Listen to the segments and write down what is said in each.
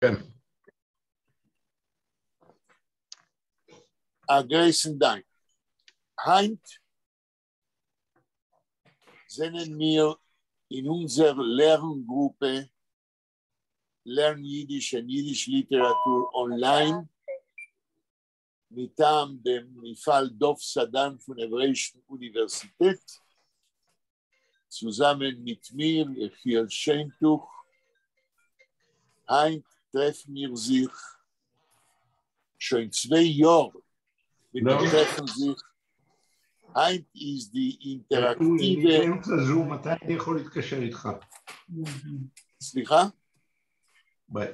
כן. Grüßen Dank. Heint sind wir in unserer Lerngruppe Lern Yiddish und Yiddish Literatur online מטעם במפעל דוב סדן von der Hebräischen Universität zusammen mit mir, Yechiel Schentuch. Heint treffen wir sich schon 2 Jahre. Wir treffen sich. Heint ist die interaktive... מתי אני יכול להתקשר איתך? סליחה? ביי.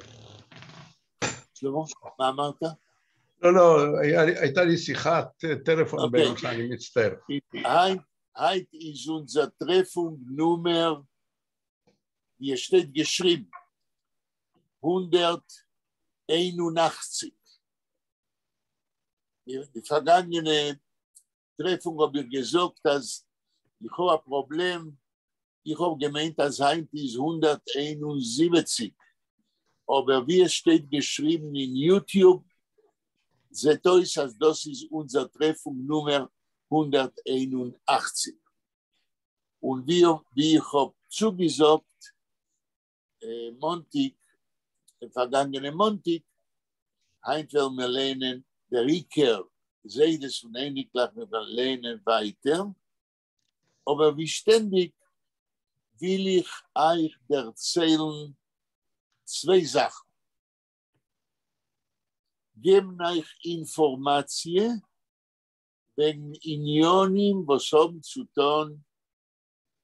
שלמה, מה אמרת? לא, הייתה לי שיחת טלפון באמצע, אני מצטער. Heint ist unser Treffung Nummer, hier steht geschrieben, 181. Die vergangene Treffung habe ich gesagt, dass ich habe ein Problem, ich habe gemeint, dass Heint ist 171. Aber wie es steht geschrieben in YouTube, seht euch, dass das ist unsere Treffung Nummer 181. Und wie ich habe zugesagt, Montag, vergangene Montag, Heint will wir lernen, der Riker, Seides und Ähnlichkeit, wir lernen weiter. Aber wie ständig will ich euch erzählen 2 Sachen. Geben euch Informationen wegen Unionen, was haben zu tun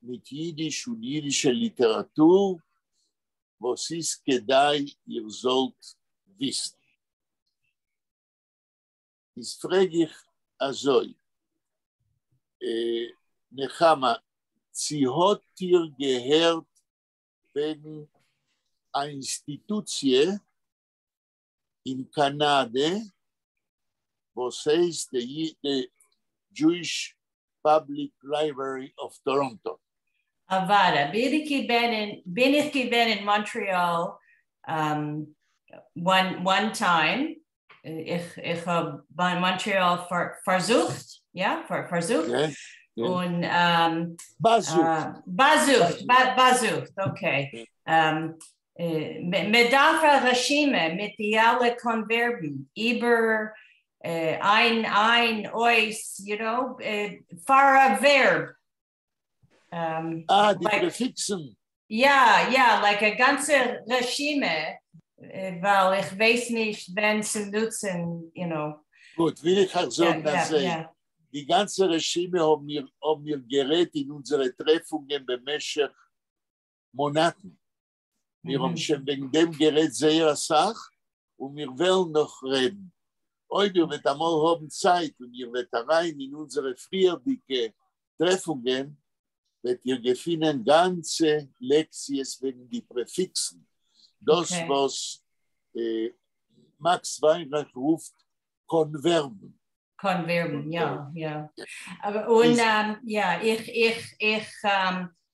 mit Jiddisch und jiddischer Literatur, was ist gedei, ihr sollt wissen. Jetzt frage ich also, Nechama, sie hat dir gehört wegen einer Institution in Kanada, was heißt the Jewish Public Library of Toronto. Avada. Bin ich gewesen in Montreal one time. Ich habe bei Montreal versucht, ja, versucht. Yeah. Und Besucht, okay. Metapher Regime mit alle Konverben über ein ois, you know, for a verb. Die Präfixen. Ja, like a ganze Regime, weil ich weiß nicht, wenn zu nutzen, you know. Gut, will ich auch sagen, dass die ganze Regime haben wir gerät in unsere Treffungen bemäßig Monaten. Wir haben schon wegen dem Gerät sehr Sach und wir wollen noch reden. Heute wird einmal haben Zeit und ihr wird rein in unsere früherdicke Treffungen, wird ihr gefunden ganze Lektions wegen die Präfixen. Das, was Max Weinreich ruft, Konverben. Konverben, ja. Aber und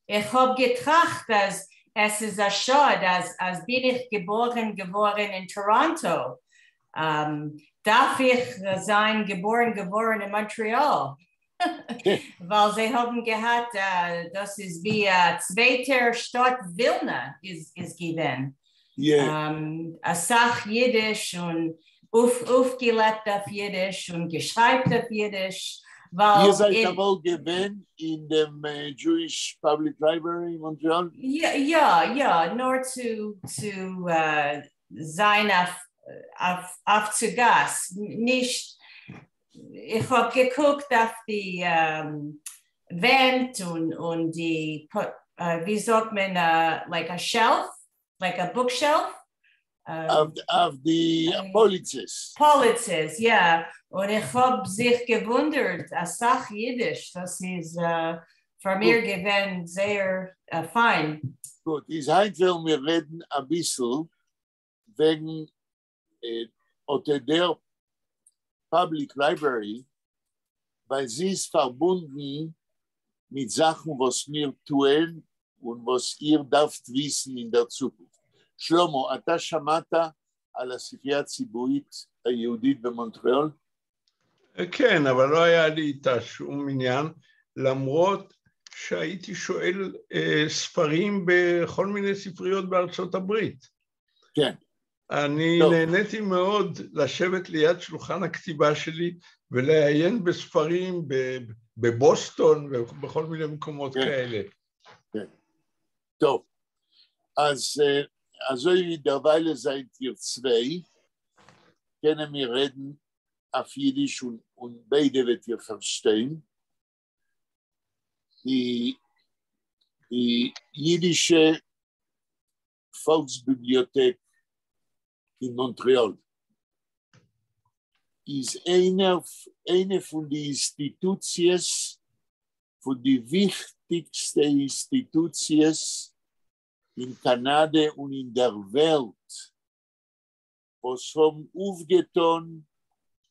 ich habe gedacht, dass es ist ja schade, als bin ich geboren in Toronto. Darf ich sein geboren in Montreal? Weil sie haben gehabt, das ist wie zweiter Stadt Vilna ist gewesen. A Sach Yiddish und aufgelebt auf Yiddish und geschrieben auf Yiddish. Ihr seid einmal gewesen in dem Jewish Public Library in Montreal? Ja, nur zu sein auf zu Gast. Nicht, ich habe geguckt auf die Wand und die, wie sagt man, like a shelf, like a bookshelf. Auf die Policies. Policies, ja. Und ich habe sich gewundert, als Sach Yiddish, das ist für mich gewesen sehr fein. Gut, heute wollen wir reden ein bisschen wegen der Public Library, weil sie ist verbunden mit Sachen, was wir tun und was ihr dürft wissen in der Zukunft. שלמה, אתה שמעת על הספרייה הציבורית היהודית במונטריאול? כן, אבל לא היה לי איתה שום עניין, למרות שהייתי שואל ספרים בכל מיני ספריות בארצות הברית. כן. אני נהניתי מאוד לשבת ליד שולחן הכתיבה שלי ולעיין בספרים בבוסטון ובכל מיני מקומות כאלה. כן. טוב, also derweil seid ihr zwei, können wir reden auf Jiddisch und beide wird ihr verstehen. Die jiddische Volksbibliothek in Montreal ist eine von den Institutions, von den wichtigsten Institutions in Kanada und in der Welt, was haben aufgetan,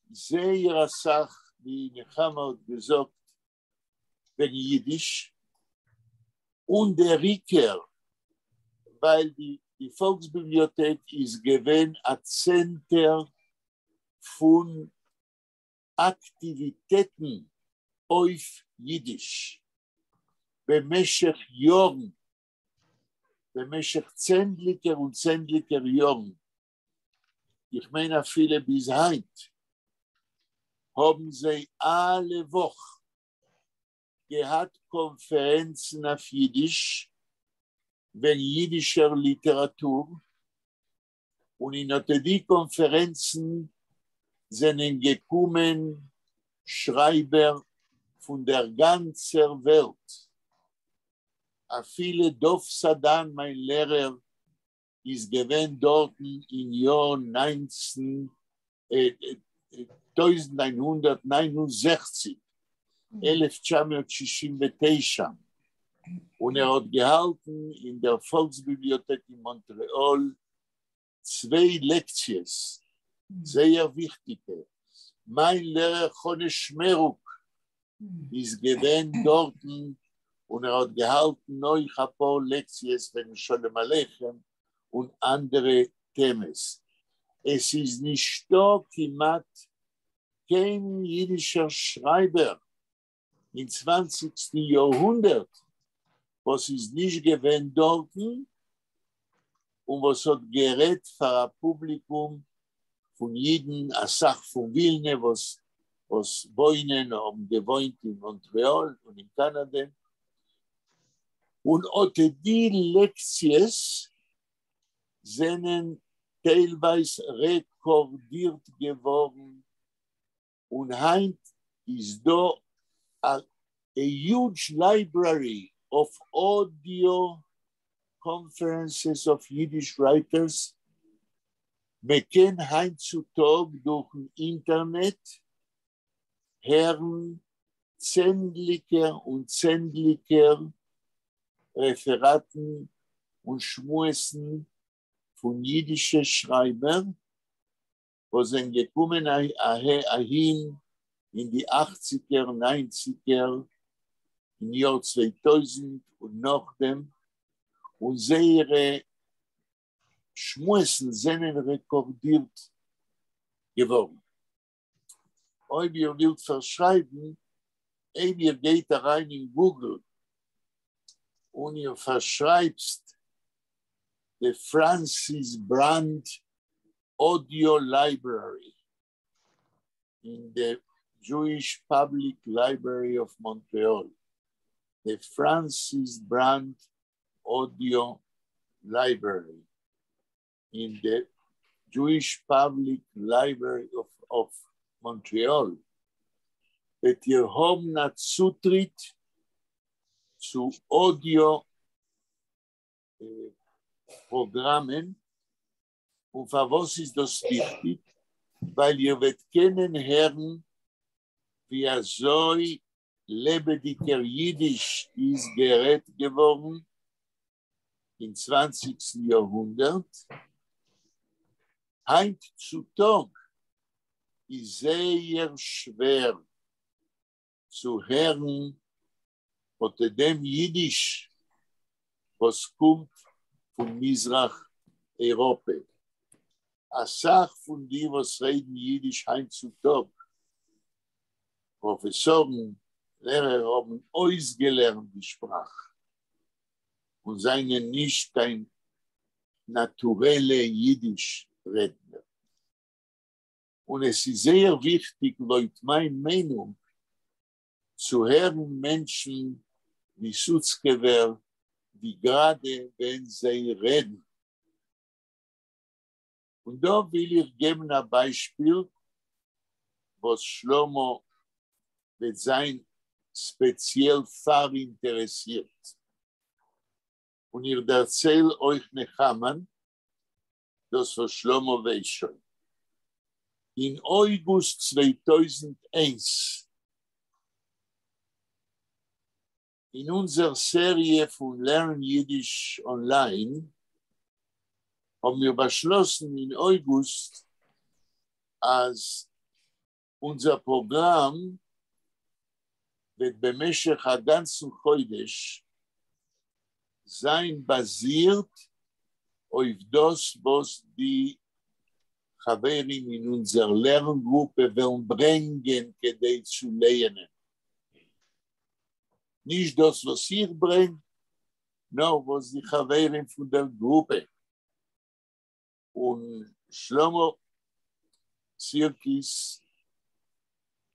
sehr Sache, wie Nechama hat gesagt, wegen Jiddisch, und der Riker, weil die Volksbibliothek ist gewesen ein Center von Aktivitäten auf Jiddisch. במשך יום, במשך צנדליקר וצנדליקר יום, ich meine viele bis heute, haben sie alle Woche gehabt Konferenzen auf Jiddisch, wegen jiddischer Literatur, und in die Konferenzen sind gekommen Schreiber von der ganzen Welt. A viele Dov Sadan, mein Lehrer, ist gewesen dort im Jahr 1969, 1969. Und hat gehalten in der Volksbibliothek in Montreal 2 Lektions, sehr wichtige. Mein Lehrer Chone Schmeruk ist gewesen dort und hat gehalten noch ein paar Lektions wegen Sholem Aleichem und andere Themen. Es ist nicht da, kein jiddischer Schreiber im 20. Jahrhundert, was ist nicht gewesen dort und was hat gerät für ein Publikum von Jiden, eine Sache von Wilne, was wohnen und gewohnt in Montreal und in Kanada. Und auch die Lektions sind teilweise rekordiert geworden und heute ist da a huge library of audio conferences of Yiddish writers. Wir können heutzutage durch das Internet hören zähnlicher und zähnlicher Referaten und Schmuesen von jiddischen Schreibern, wo sind gekommen hin in die 80er, 90er, im Jahr 2000 und nach dem, und ihre Schmuesen sind rekordiert geworden. Ob ihr wollt verschreiben, ihr geht rein in Google und ihr verschreibt the Francis Brand Audio Library in the Jewish Public Library of Montreal. The Francis Brand Audio Library in the Jewish Public Library of Montreal. That ihr haben einen Zutritt zu Audio-Programmen. Und für was ist das wichtig? Weil ihr werdet kennenlernen, wie so lebendiger Jiddisch ist gerät geworden im 20. Jahrhundert. Heutzutage ist sehr schwer zu hören unter dem Jiddisch, was kommt vom Mizrach Europa. A Sach von die, was reden Jiddisch heutzutage. Professoren, Lehrer haben ausgelernt die Sprache und seien nicht kein naturelle Jiddisch-Redner. Und es ist sehr wichtig, laut meiner Meinung, zu hören Menschen wie Sutzgewehr, wie gerade, wenn sie reden. Und da will ich geben ein Beispiel, was Shlomo mit sein speziell Fall interessiert. Und ich erzähle euch Nechaman, das was Shlomo weiß schon. In August 2001, in unserer Serie von Lernen Yiddish online, haben wir beschlossen in August, als unser Programm wird במשך ganzen Chodesh sein basiert auf das, was die Chaverim in unserer Lerngruppe wollen bringen, כדי zu lernen. Nicht das, was ich bringe, nur was die Chaverim von der Gruppe. Und Shlomo Sirkis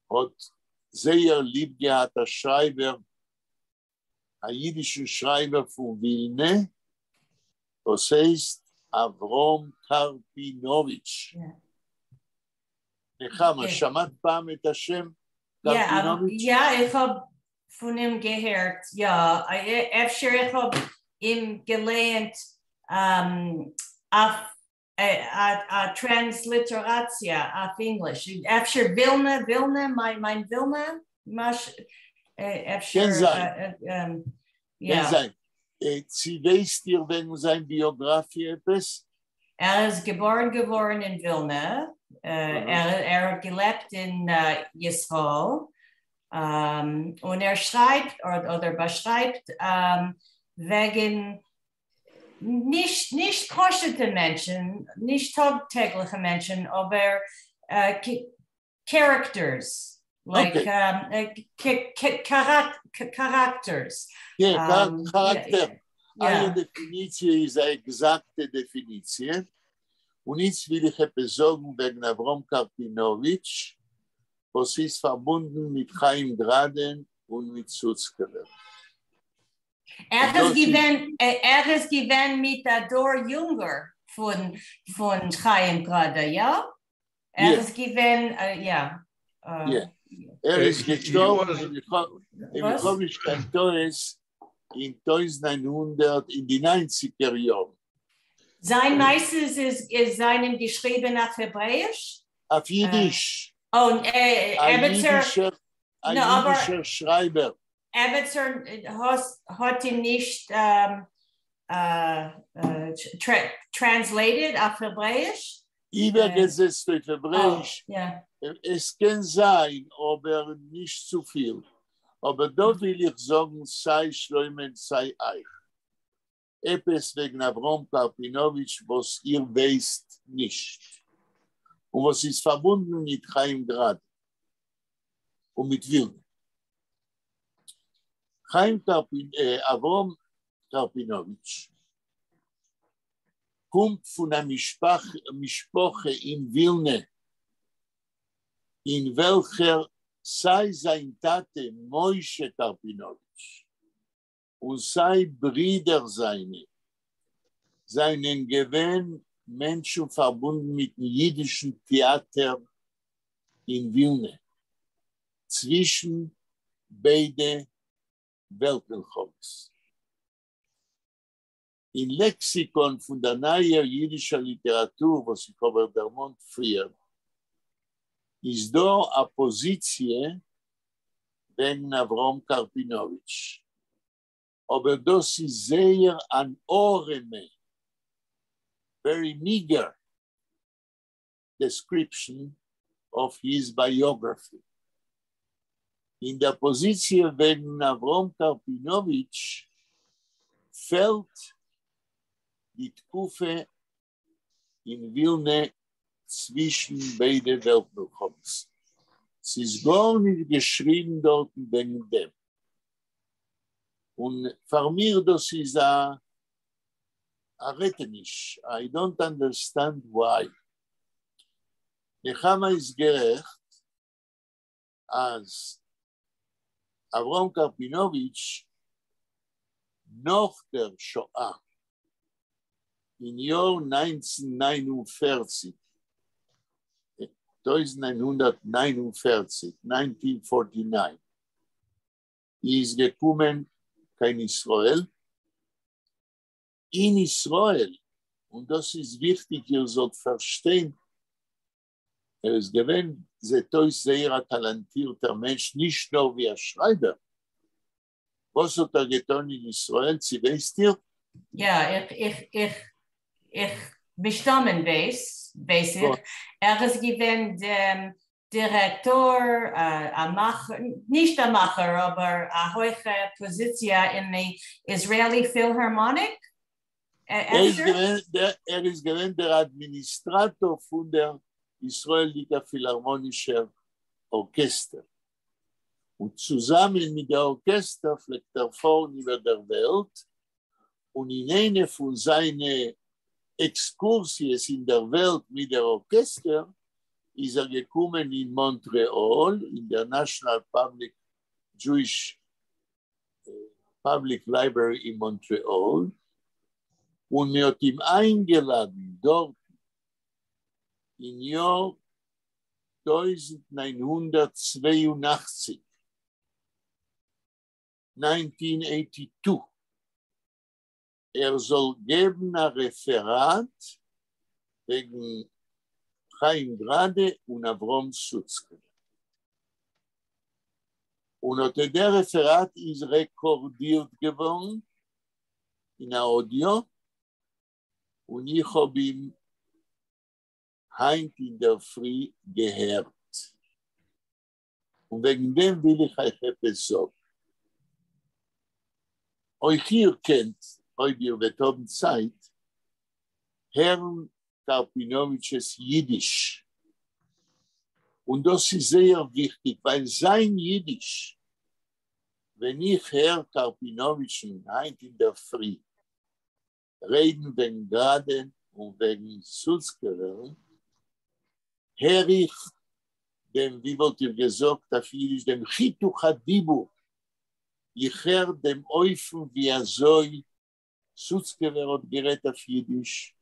hat sehr lieb gehabt, der Schreiber, ein jüdischer Schreiber von Wilne, das heißt Avrom Karpinovich. Nechama, שמעת פעם את השם קרפינוביץ'? Ja, ich habe von ihm gehört, ja. Ich habe ihm gelernt auf Transliteration auf Englisch. Efter Vilna, mein Vilna, Kann sein. Sie weißt ihr wegen seiner Biografie etwas? Ist geboren in Vilna. Hat gelebt in Israel. Und schreibt oder beschreibt wegen nicht koschete Menschen, nicht tagtägliche Menschen, aber characters, like characters. Ja, Charakter. Eine Definition ist eine exakte Definition. Und jetzt will ich etwas sagen wegen Avrom Karpinovich, was ist verbunden mit Chaim Graden und mit Sutzkever. Ist gewesen mit der Dor Jünger von Chaim Graden, ja? Ist gewesen, ja. Ist gestorben, ich habe nicht gekannt, in 1900, in die 90er Jahren. Sein meistens ist seinem geschrieben auf Hebräisch? Auf Yiddish. Und ein jüdischer Schreiber. Evetzer hat ihn nicht translated auf Hebräisch? Übergesetzt auf Hebräisch. Es kann sein, aber nicht zu viel. Aber da will ich sagen, sei Schleumen, sei euch. Etwas wegen Avrom Karpinovich, was ihr wisst nicht. Und was ist verbunden mit Chaim Grad und mit Wilna. Avrom Karpinovich kommt von einer Mischpoche in Wilna, in welcher sei sein Tate Moshe Karpinovich und sei Brüder seinen gewähnt Menschen verbunden mit dem jüdischen Theater in Wilna, zwischen beide Weltmilchums. In Lexikon von der neuen jüdischen Literatur, was ich über der Mond früher, ist da eine Position wegen Avrom Karpinovich. Aber das ist sehr an Oreme, very meager description of his biography. In der Position wegen Avrom Karpinovich fällt die Tkufe in Wilne zwischen beide Weltmilchums. Es ist gar nicht geschrieben dort wegen dem. Und für mich, das ist ein Rettenisch. I don't understand why. Nechama ist gerecht, als Avram Karpinovich nach der Shoah im Jahr 1949, 1949, ist gekommen kein Israel. In Israel, und das ist wichtig, ihr sollt verstehen, ist gewesen, sehr talentierter Mensch, nicht nur wie ein Schreiber. Was hat getan in Israel? Sie weißt ihr? Ja, ich bestimmen weiß ich. Ist gewesen Direktor, nicht ein Macher, aber eine hohe Position in der Israeli Philharmonic. Ist gewesen der Administrator von der Israelischen Philharmonischen Orchester. Und zusammen mit der Orchester fliegt vor über der Welt. Und in einer von seinen Exkursionen in der Welt mit der Orchester ist gekommen in Montreal, in der National Jewish Public Library in Montreal. Und wir haben ihn eingeladen, dort im Jahr 1982, 1982. Soll geben ein Referat wegen Chaim Grade und Avram Sutzke. Und der Referat ist rekordiert geworden in Audio. Und ich habe ihn heint in der Früh gehört. Und wegen dem will ich euch etwas sagen. Euch hier kennt, euch ihr wird haben Zeit, Herrn Karpinoviches Yiddish. Und das ist sehr wichtig, weil sein Yiddish, wenn ich Herr Karpinovischen heint in der Früh reden wegen Graden und wegen Sulzkewer, Herr ich dem, wie wollt ihr gesagt, auf Jiddisch, dem Chituch Hadibu, ich höre dem Eufen, wie soll Sulzkewer hat gerät auf Jiddisch,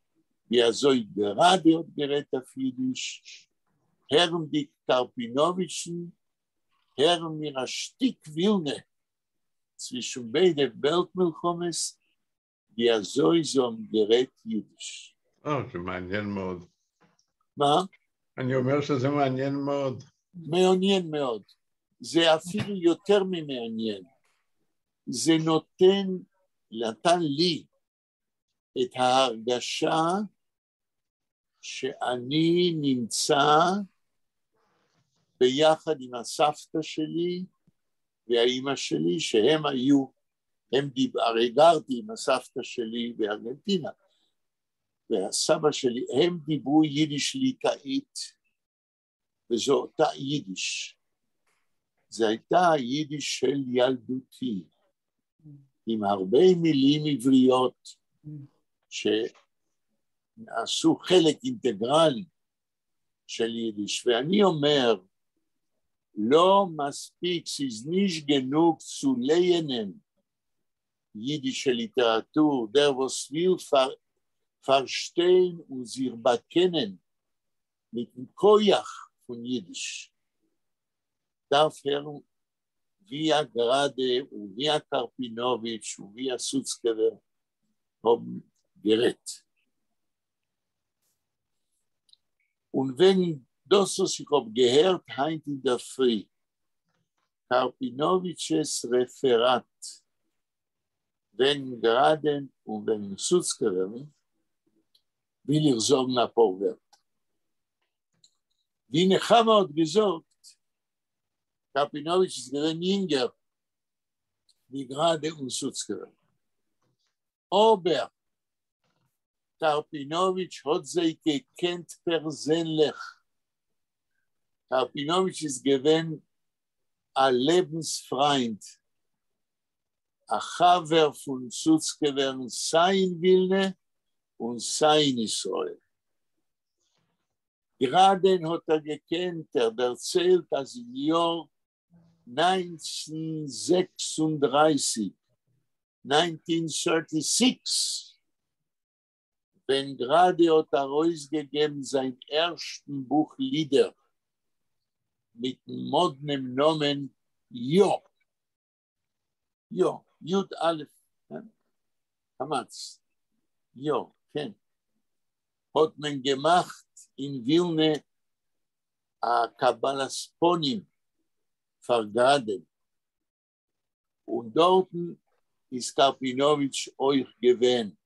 wie soll Gerade hat gerät auf Jiddisch, Herren die Karpinovischen, Herren mir ein Stück Wilne zwischen beiden Weltmilchummes, wie soll so ein Gerät Jiddisch. זה מעניין מאוד. מה? אני אומר שזה מעניין מאוד. מעניין מאוד. זה אפילו יותר ממעניין. זה נתן לי את ההרגשה שאני נמצא ביחד עם הסבתא שלי והאימא שלי, שהם היו, הרי גרתי עם הסבתא שלי בארגנטינה, והסבא שלי, הם דיברו יידיש ליטאית, וזו אותה יידיש. זו הייתה היידיש של ילדותי, עם הרבה מילים עבריות, שעשו חלק אינטגרלי של יידיש. ואני אומר, לא מספיק, ist nicht genug zu lernen, jiddische Literatur, der was will verstehen und sich bekennen mit dem Koyach von Jiddisch. Darf via Grade und via Karpinovich und via Sutzkewer haben gerät. Und wenn das, was ich habe gehört, heint in der Früh, Karpinoviches Referat, wenn Graden und wenn Sutzkewer, will ich sagen ein paar Wörter. Wie Nechama hat gesagt, Karpinovich ist gewesen jünger wie Grade und Sutzkewer. Aber Karpinowitsch hat sich gekannt persönlich. Karpinowitsch ist gewesen ein Lebensfreund, ein Chaver von Sutzgewern sein Wilne und sein Israel. Gerade hat gekannt, erzählt, dass im Jahr 1936, 1936, wenn gerade hat rausgegeben sein erstes Buch Lieder mit modnem Namen Jo. Jo, Jud Aleph, Hamatz. Jo, ken. Hat man gemacht in Wilne a Kabbalasponim vergaden. Und dort ist Karpinowitsch euch gewesen.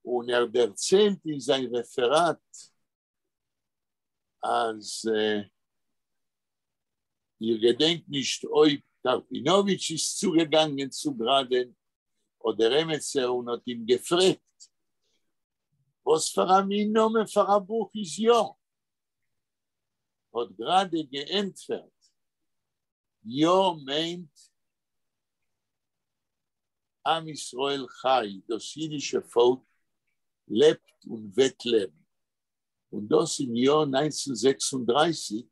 Und erzählt in sein Referat, als ihr gedenkt nicht, euch Karpinowitsch ist zugegangen zu Graden oder Emetzer und hat ihm gefragt, was für ein Name für ein Buch ist ja? Hat gerade geantwortet. Ja meint Am Israel Chai, das jüdische Volk lebt und wird leben. Und das im Jahr 1936,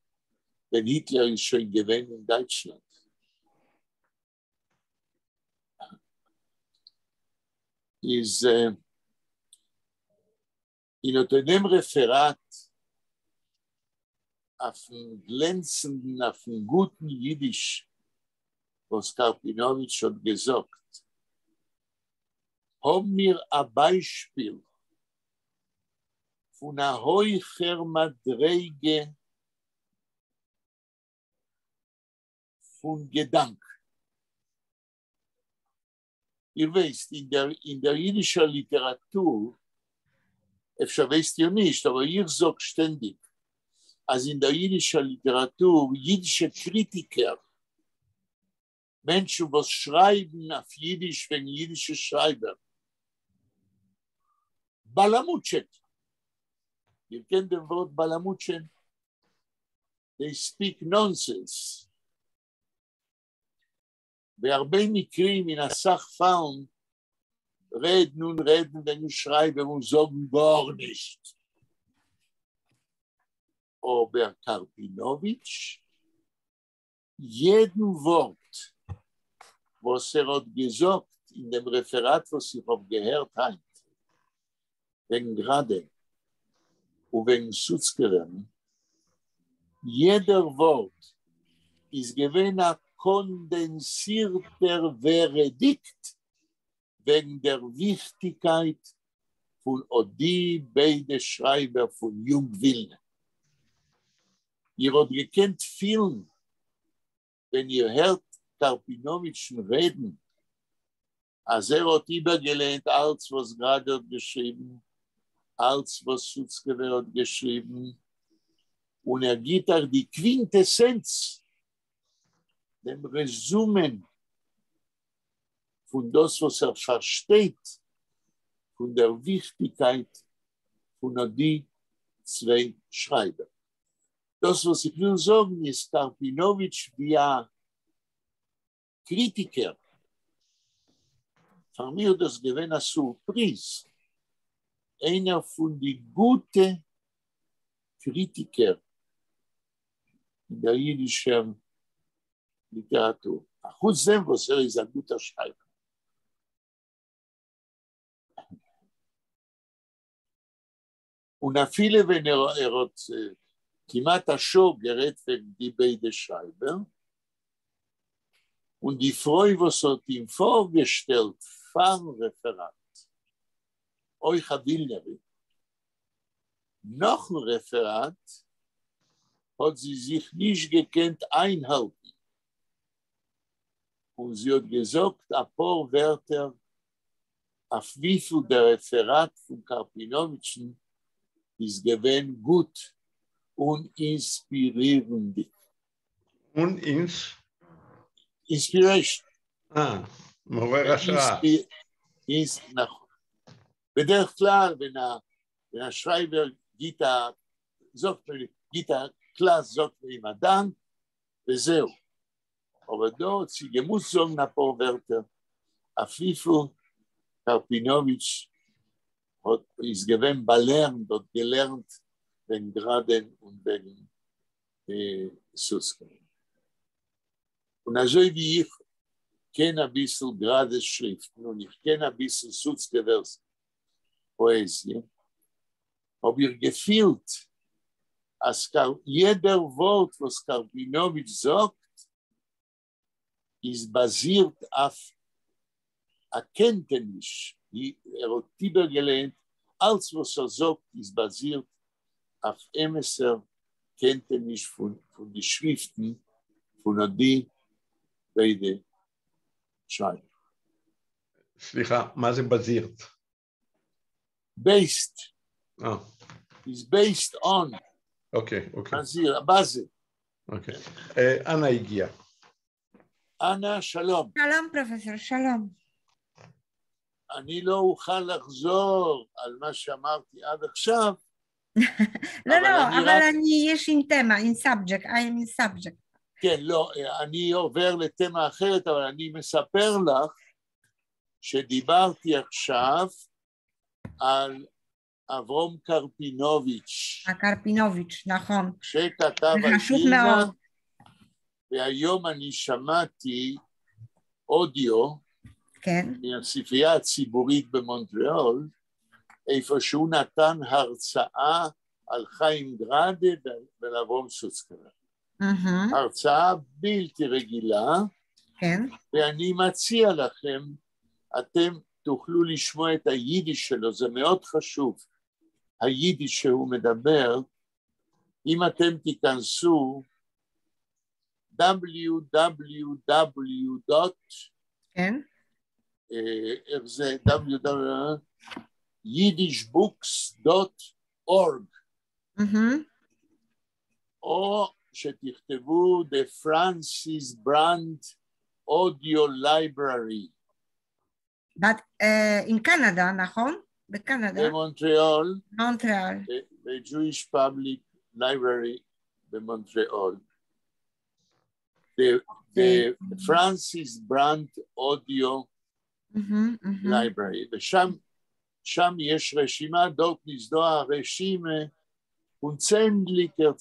wenn Hitler ist schon gewesen in Deutschland. Ist in einem Referat auf dem glänzenden, auf dem guten Yiddish, was Karpinowitsch hat gesagt, haben wir ein Beispiel von einer hoher Madrege von Gedanken. Ihr wisst, in der jiddischen Literatur, אפשר wisst ihr nicht, aber ihr sagt ständig, als in der jiddischen Literatur, jiddische Kritiker, Menschen, die schreiben auf Jiddisch, wenn jiddische Schreiber, Balamutschen. Ihr kennt das Wort Balamutschen? They speak nonsense. בהרבה מקרים in הסך-פאון, reden, wenn ich schreibe und sagen gar nicht. Aber Karpinowitsch, jeden Wort, was hat gesagt in dem Referat, was ich habe gehört habe, wegen Grade und wegen Sutzgewern, jeder Wort ist gewesen ein kondensierter Verdikt wegen der Wichtigkeit von die beide Schreiber von Jung Wilne. Ihr habt gekannt Film, wenn ihr hört Karpinowitsch reden, als hat übergelehnt, als was gerade hat geschrieben, als was Sutzgewehr hat geschrieben, und gibt auch die Quintessenz, dem Resumen von das, was versteht, von der Wichtigkeit von die zwei Schreiber. Das, was ich will sagen, ist Karpinowitsch wie ein Kritiker. Für mich das gewesen eine Surprise. Einer von den guten Kritikern in der jiddischen Literatur. Chutz dem, was ist ein guter Schreiber. Und viele, wenn hat כמעט השוק gerät wegen die beiden Schreiber und die Freude, was hat ihm vorgestellt, Referat, euch a Wilnerin. Noch ein Referat hat sie sich nicht gekannt einhalten. Und sie hat gesagt, ein paar Wörter, auf wie viel der Referat von Karpinowitschen ist gewesen gut und inspirierend. Und Inspiration. מעורר השראה. נכון. בדרך כלל בין השרייבר גיטה קלאס זוקט עם אדן, וזהו. Aber dort, sie gemusst sagen, nach Wörter, Afifu Karpinowitsch ist gewinn belernt, dort gelernt, wegen Graden und wegen Susken. Und also wie ich kenne ein bisschen Grades Schriften und ich kenne ein bisschen Sutzgewers Poesie, habe ich gefühlt, als jeder Wort, was Karpinowitsch sagt, ist basiert auf Erkenntnis, die hat tiefer gelernt, als was sagt, ist basiert auf Emeser Kenntnis von den Schriften von die beide Schreiber. סליחה, מה זה בזירת? Based. Oh. Is based on. Okay. בזיר, בזה. Okay. אנה הגיעה. אנה, שלום. שלום, פרופסור, שלום. אני לא אוכל לחזור על מה שאמרתי עד עכשיו. לא, אבל יש עם תמה, עם subject, I am in subject. כן, לא, אני עובר לתמה אחרת, אבל אני מספר לך שדיברתי עכשיו על אברום קרפינוביץ'. קרפינוביץ', נכון. שכתב על וילנה, והיום אני שמעתי אודיו, כן. מהספרייה הציבורית במונטריאול, איפה שהוא נתן הרצאה על חיים גראדה ולאברום סוצקלה. הרצאה בלתי רגילה, כן. ואני מציע לכם, אתם תוכלו לשמוע את היידיש שלו, זה מאוד חשוב. היידיש שהוא מדבר, אם אתם תיכנסו www. כן. איך זה? yiddishbooks.org או שתכתבו The Francis Brand Audio Library. in קנדה, נכון? בקנדה. במונטריאול. מונטריאול. ב-Jewish Public Library במונטריאול. The Francis Brand Audio Library. ושם יש רשימה, dort ist da רשימה unzähliger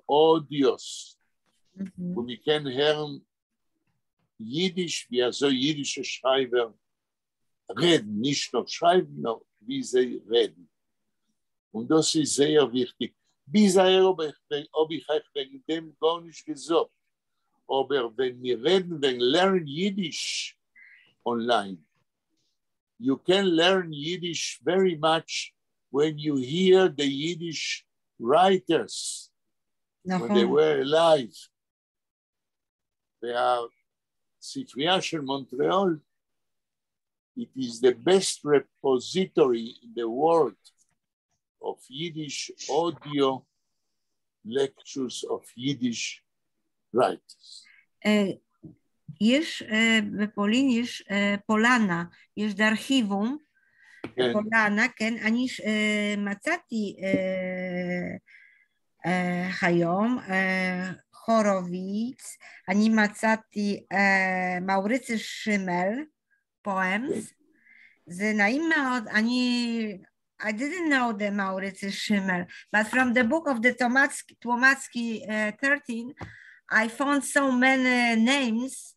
Audios. Und wir können hören Jiddisch, wie so jiddische Schreiber reden, nicht nur schreiben, sondern wie sie reden. Und das ist sehr wichtig. Bisher habe ich euch wegen dem gar nicht gesagt. Aber wenn wir reden, wenn lernen Yiddish online, you can learn Yiddish very much when you hear the Yiddish writers, when they were alive. They are ספרייה של מונטריאול, it is the best repository in the world of Yiddish audio lectures of Yiddish writers. יש בפולין, יש פולנה, יש דארכיבום, פולנה, כן, אני מצאתי היום הורוביץ, אני מצאתי מאוריציוס שימל, poems, זה נעים מאוד, I didn't know the Mauritius Schimmer, but from the book of the Twomatsky 13, I found so many names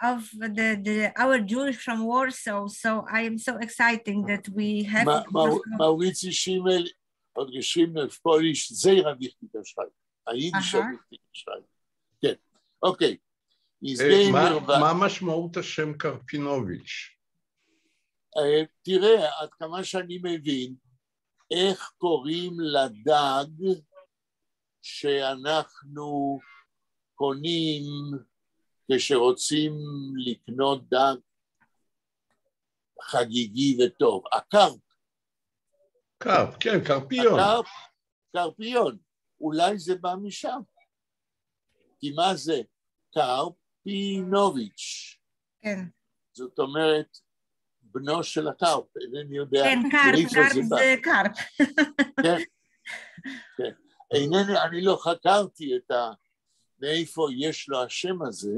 of our Jewish from Warsaw, so I am so excited that we have... Mauritius Schimmer hat geschrieben auf Polish, sehr wichtiger Schreiber, ein jüdischer wichtiger Schreiber. כן, אוקיי. מה משמעות השם קרפינוביץ'? תראה, עד כמה שאני מבין, איך קוראים לדג שאנחנו קונים כשרוצים לקנות דג חגיגי וטוב. הקרפ. קרפ, כן, קרפיון. קרפיון. אולי זה בא משם. כי מה זה? קרפינוביץ'. כן. זאת אומרת, בנו של הקרפ, אינני יודע כן, קרפ זה קרפ. כן, כן. אני לא חקרתי מאיפה יש לו השם הזה,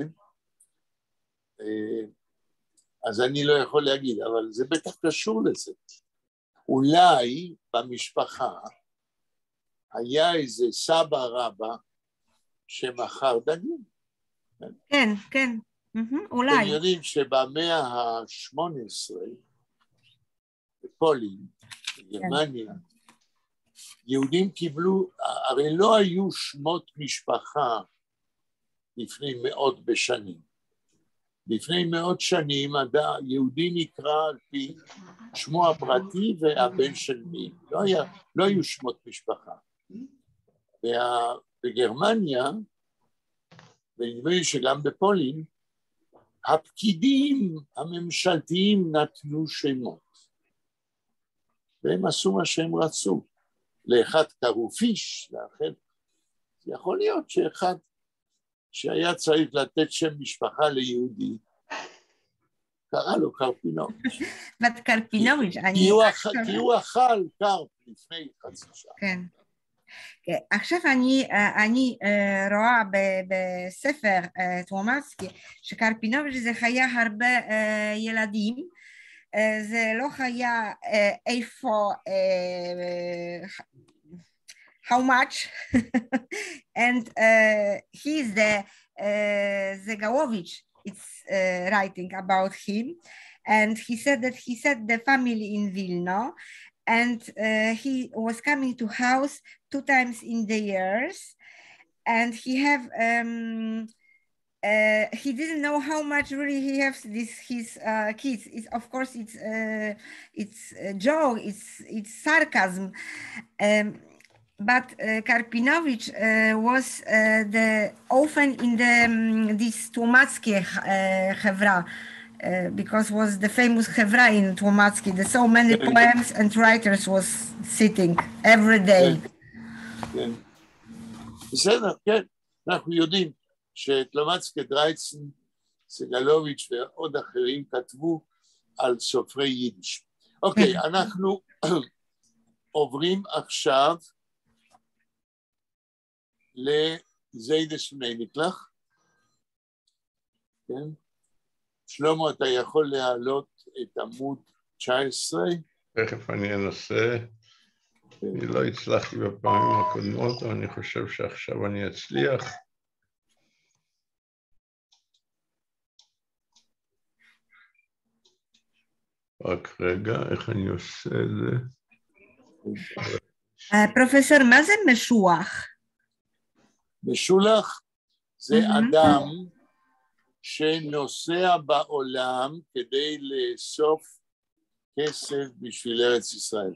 אז אני לא יכול להגיד, אבל זה בטח קשור לזה. אולי במשפחה היה איזה סבא רבא שמכר דגים. כן, כן, אולי. אתם יודעים שבמאה ה-18, בפולין, בגרמניה, יהודים קיבלו, הרי לא היו שמות משפחה לפני מאות בשנים. לפני מאות שנים יהודי נקרא על פי שמו הפרטי והבן של מי. לא היו שמות משפחה. בגרמניה, ונדמה לי שגם בפולין, הפקידים הממשלתיים נתנו שמות. והם עשו מה שהם רצו. לאחד קראו פיש, לאחד. יכול להיות שאחד שהיה צריך לתת שם משפחה ליהודי, קרא לו קרפינוביץ'. קרפינוביץ'. כי הוא אכל קרפ לפני חצי שעה. כן. עכשיו אני רואה בספר טומאסקי שקרפינוביץ' זה היה הרבה ילדים, זה לא היה איפה, how much, and he's the Zegalovich, it's writing about him, and he said that he set the family in Vilna, and he was coming to house 2 times in the years, and he didn't know how much really he has his kids. Of course, it's a joke, it's sarcasm. But Karpinovich was often in this Tłomatskie Chevra, because was the famous Chevra in Tłomatskie. There's so many poems and writers was sitting every day. כן. בסדר, כן. אנחנו יודעים שטלומצקי, דרייצן, סגלוביץ' ועוד אחרים כתבו על סופרי יידיש. אוקיי, אנחנו עוברים עכשיו לזיידס ונקלח. כן. שלמה, אתה יכול להעלות את עמוד 19? תכף אני אנסה. אני לא הצלחתי בפעמים הקודמות, אבל אני חושב שעכשיו אני אצליח. רק רגע, איך אני עושה את זה? פרופסור, מה זה משוח? משולח זה אדם שנוסע בעולם כדי לאסוף כסף בשביל ארץ ישראל.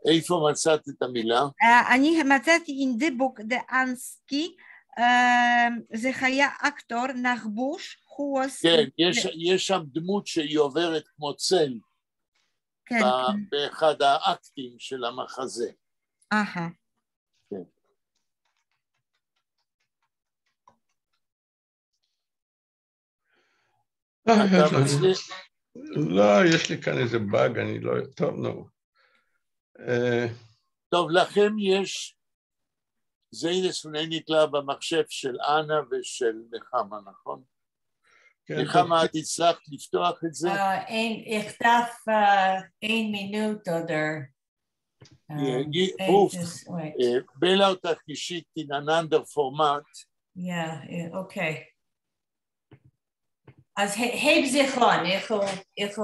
איפה מצאת את המילה? אני מצאתי in the book, the אנסקי, זה היה אקטור נחבוש, כן, יש שם דמות שהיא עוברת כמו צל, באחד האקטים של המחזה. כן. אתה מצליח? לא, יש לי כאן איזה באג, אני לא... טוב, נו. טוב, לכם יש זיידס ונקלע במחשב של אנה ושל נחמה, נכון? נחמה, את הצלחת לפתוח את זה? אכתב 1 מינוט oder... Bela אותך geschickt in ein anderes Format. Ja, okay. אז heb sich on, ich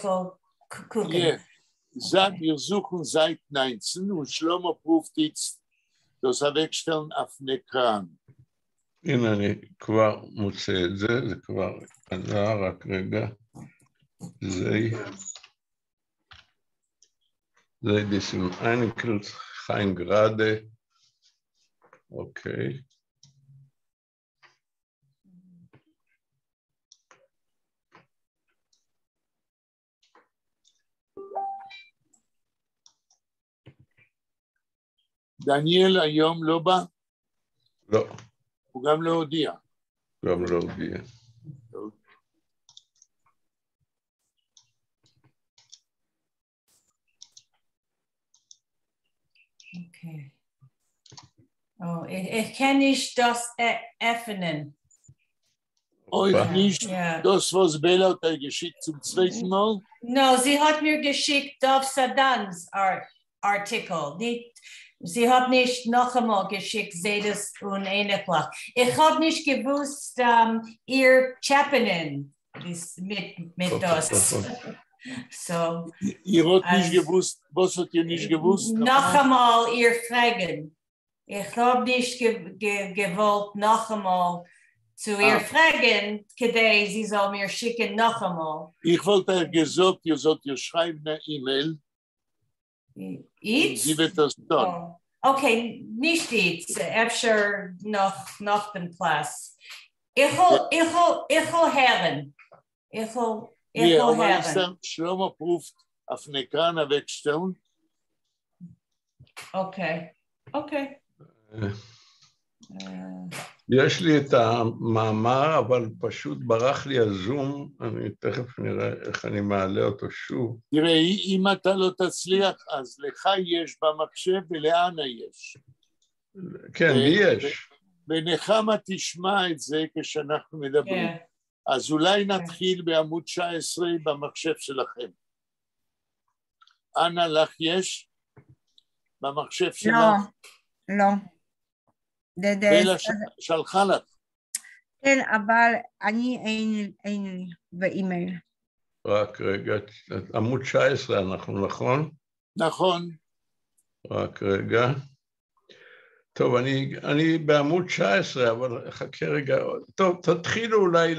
will gucken. Wir suchen seit 19 und Shlomo prüft jetzt das Wegstellen auf den Ekran. הנה אני כבר מוצא את זה, זה כבר עזר, רק רגע. This in Einkels, Hein gerade. Okay. דניאל היום לא בא? לא. הוא גם לא הודיע. גם לא הודיע. Okay. Oh, ich kann nicht das öffnen. Euch nicht, das, was Bella hat geschickt zum zweiten Mal? No, sie hat mir geschickt Dov Sadans Artikel. Sie hat nicht noch einmal geschickt, Zedes und Eneklach. Ich habe nicht gewusst, ihr Chapenin ist mit das. So, ihr habt nicht gewusst, was habt ihr nicht gewusst? Noch einmal ihr fragen. Ich habe nicht gewollt, noch einmal zu ihr fragen, kadei sie soll mir schicken noch einmal. Ich wollte gesagt, ihr sollt ihr schreiben eine E-Mail. Sie wird das tun. Okay, nicht jetzt. Efter noch dem Class. Ich will hören. Ich will hören. Shlomo prüft auf den Ekran wegstellen. Okay. יש לי את המאמר, אבל פשוט ברח לי הזום, אני תכף נראה איך אני מעלה אותו שוב. תראה, אם אתה לא תצליח, אז לך יש במחשב ולאנה יש. כן, לי יש. ונחמה תשמע את זה כשאנחנו מדברים. אז אולי נתחיל בעמוד 19 במחשב שלכם. אנה, לך יש? במחשב שלך? לא. בלה שלחה לך. כן, אבל אני אין לי באימייל. רק רגע, עמוד 19 אנחנו, נכון? נכון. רק רגע. טוב, אני בעמוד 19, אבל חכה רגע. טוב, תתחילו אולי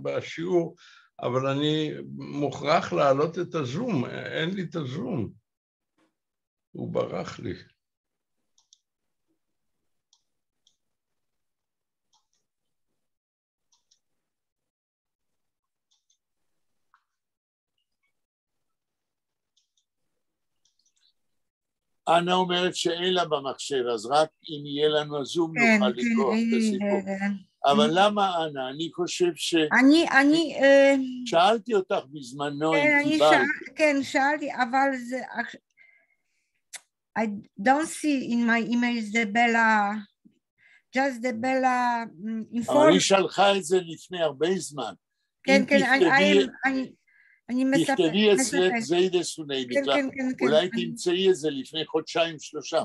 בשיעור, אבל אני מוכרח להעלות את הזום, אין לי את הזום. הוא ברח לי. אנה אומרת שאין לה במחשב, אז רק אם יהיה לנו הזום נוכל לקרוא את הסיפור. אבל למה אנה? אני חושב שאלתי אותך בזמנו אם קיבלת. כן, שאלתי, אבל זה... I don't see in my emails the Bella, just the Bella inform. אבל היא שלחה את זה לפני הרבה זמן. כן, אני תכתבי אצלך זיידס ונדקלה, אולי תמצאי את זה לפני חודשיים-שלושה.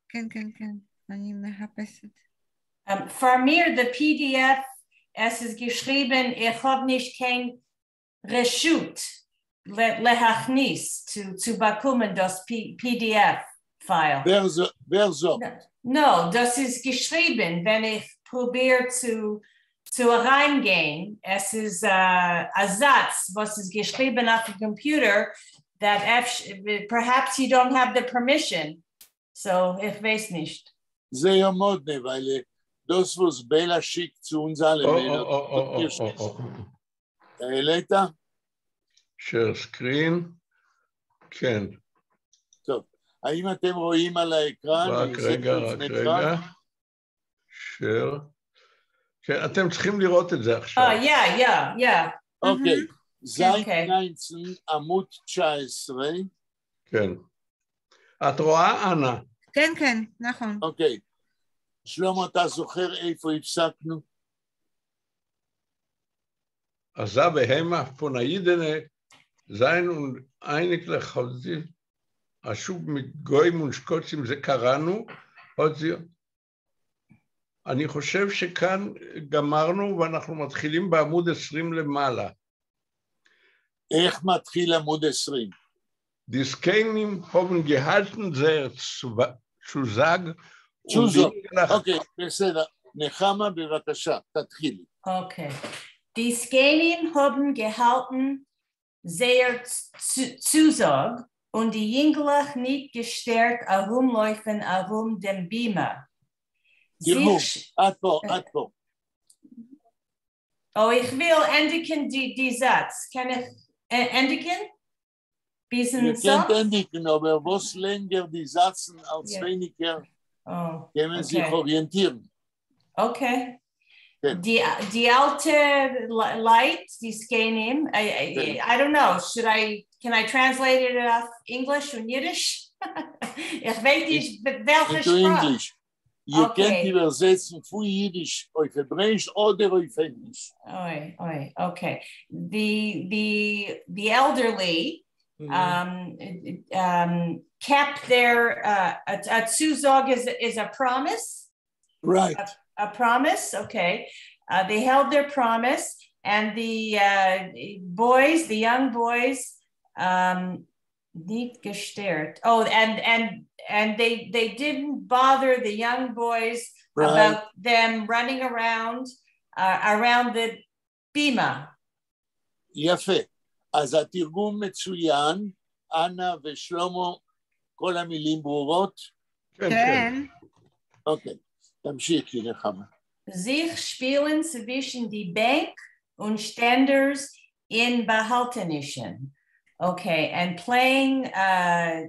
כן, אני מחפשת. Für mir, the PDF, es ist geschrieben, ich habe nicht kein Reshut lehachnis zu bekommen das PDF-File. Wer so? No, das ist geschrieben, wenn ich probiere zu reingehen, es ist a Satz, was ist geschrieben auf dem Computer, that perhaps you don't have the permission. So, ich weiß nicht. זה יעמוד נבלה, das was Bella schickt zu uns alle. העלית? share screen, כן. טוב, האם אתם רואים על האקרן? רק רגע. share. כן, אתם צריכים לראות את זה עכשיו. Yeah. אוקיי, זית 19, עמוד 19. כן. את רואה, אנה? כן, נכון. אוקיי. שלמה, אתה זוכר איפה הפסקנו? עזה בהמה פונאידנה, זין ואיינק חוזי, השוב מגוי מונשקוצים, זה קראנו, הוציאו. אני חושב שכאן גמרנו ואנחנו מתחילים בעמוד 20 למעלה. איך מתחיל עמוד 20? דיסקיינים haben gehalten sehr Zusag. אוקיי, בסדר. נחמה, בבקשה, תתחילי. אוקיי. Die Skenen haben gehalten sehr Zusag und die Jüngler nicht gestört herumlaufen herum dem Bima. תראו, עד פה. Oh, ich will endigen die Satz. Kann ich endigen? Diesen Satz? Ihr könnt endigen, aber was länger die Sätze als weniger können sich orientieren. Okay. כן. Die alte light, die Skenim, I don't know, can I translate it off English und Yiddish? Ich weiß nicht, welche Into Sprache. English. Ihr Okay. könnt übersetzen von Jiddisch auf Hebräisch oder auf Englisch. Okay. The elderly kept their a Zuzog is a promise. Right. A promise, okay. They held their promise, and the boys, the young boys, nicht gestört. Oh, and they didn't bother the young boys about them running around the bima. יפה. אז התרגום מצוין, אנה ושלמה, כל המילים ברורות? כן. אוקיי, תמשיכי נחמה. Sich spielen zwischen die Bank und Ständers in Behaltenischen. Okay, and playing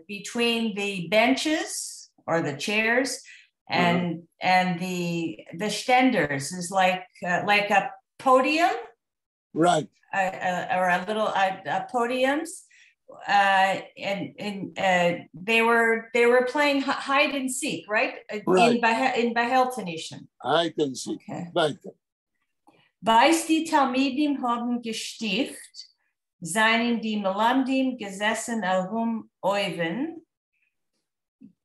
between the benches or the chairs and the Ständers is like a podium, right? Or a little podiums, and they were playing hide and seek, right? In Behaltenischen. Hide and seek. Okay. Weiter. Weiß die Talmidim haben gestift, seien die Melamdim gesessen herum Oven,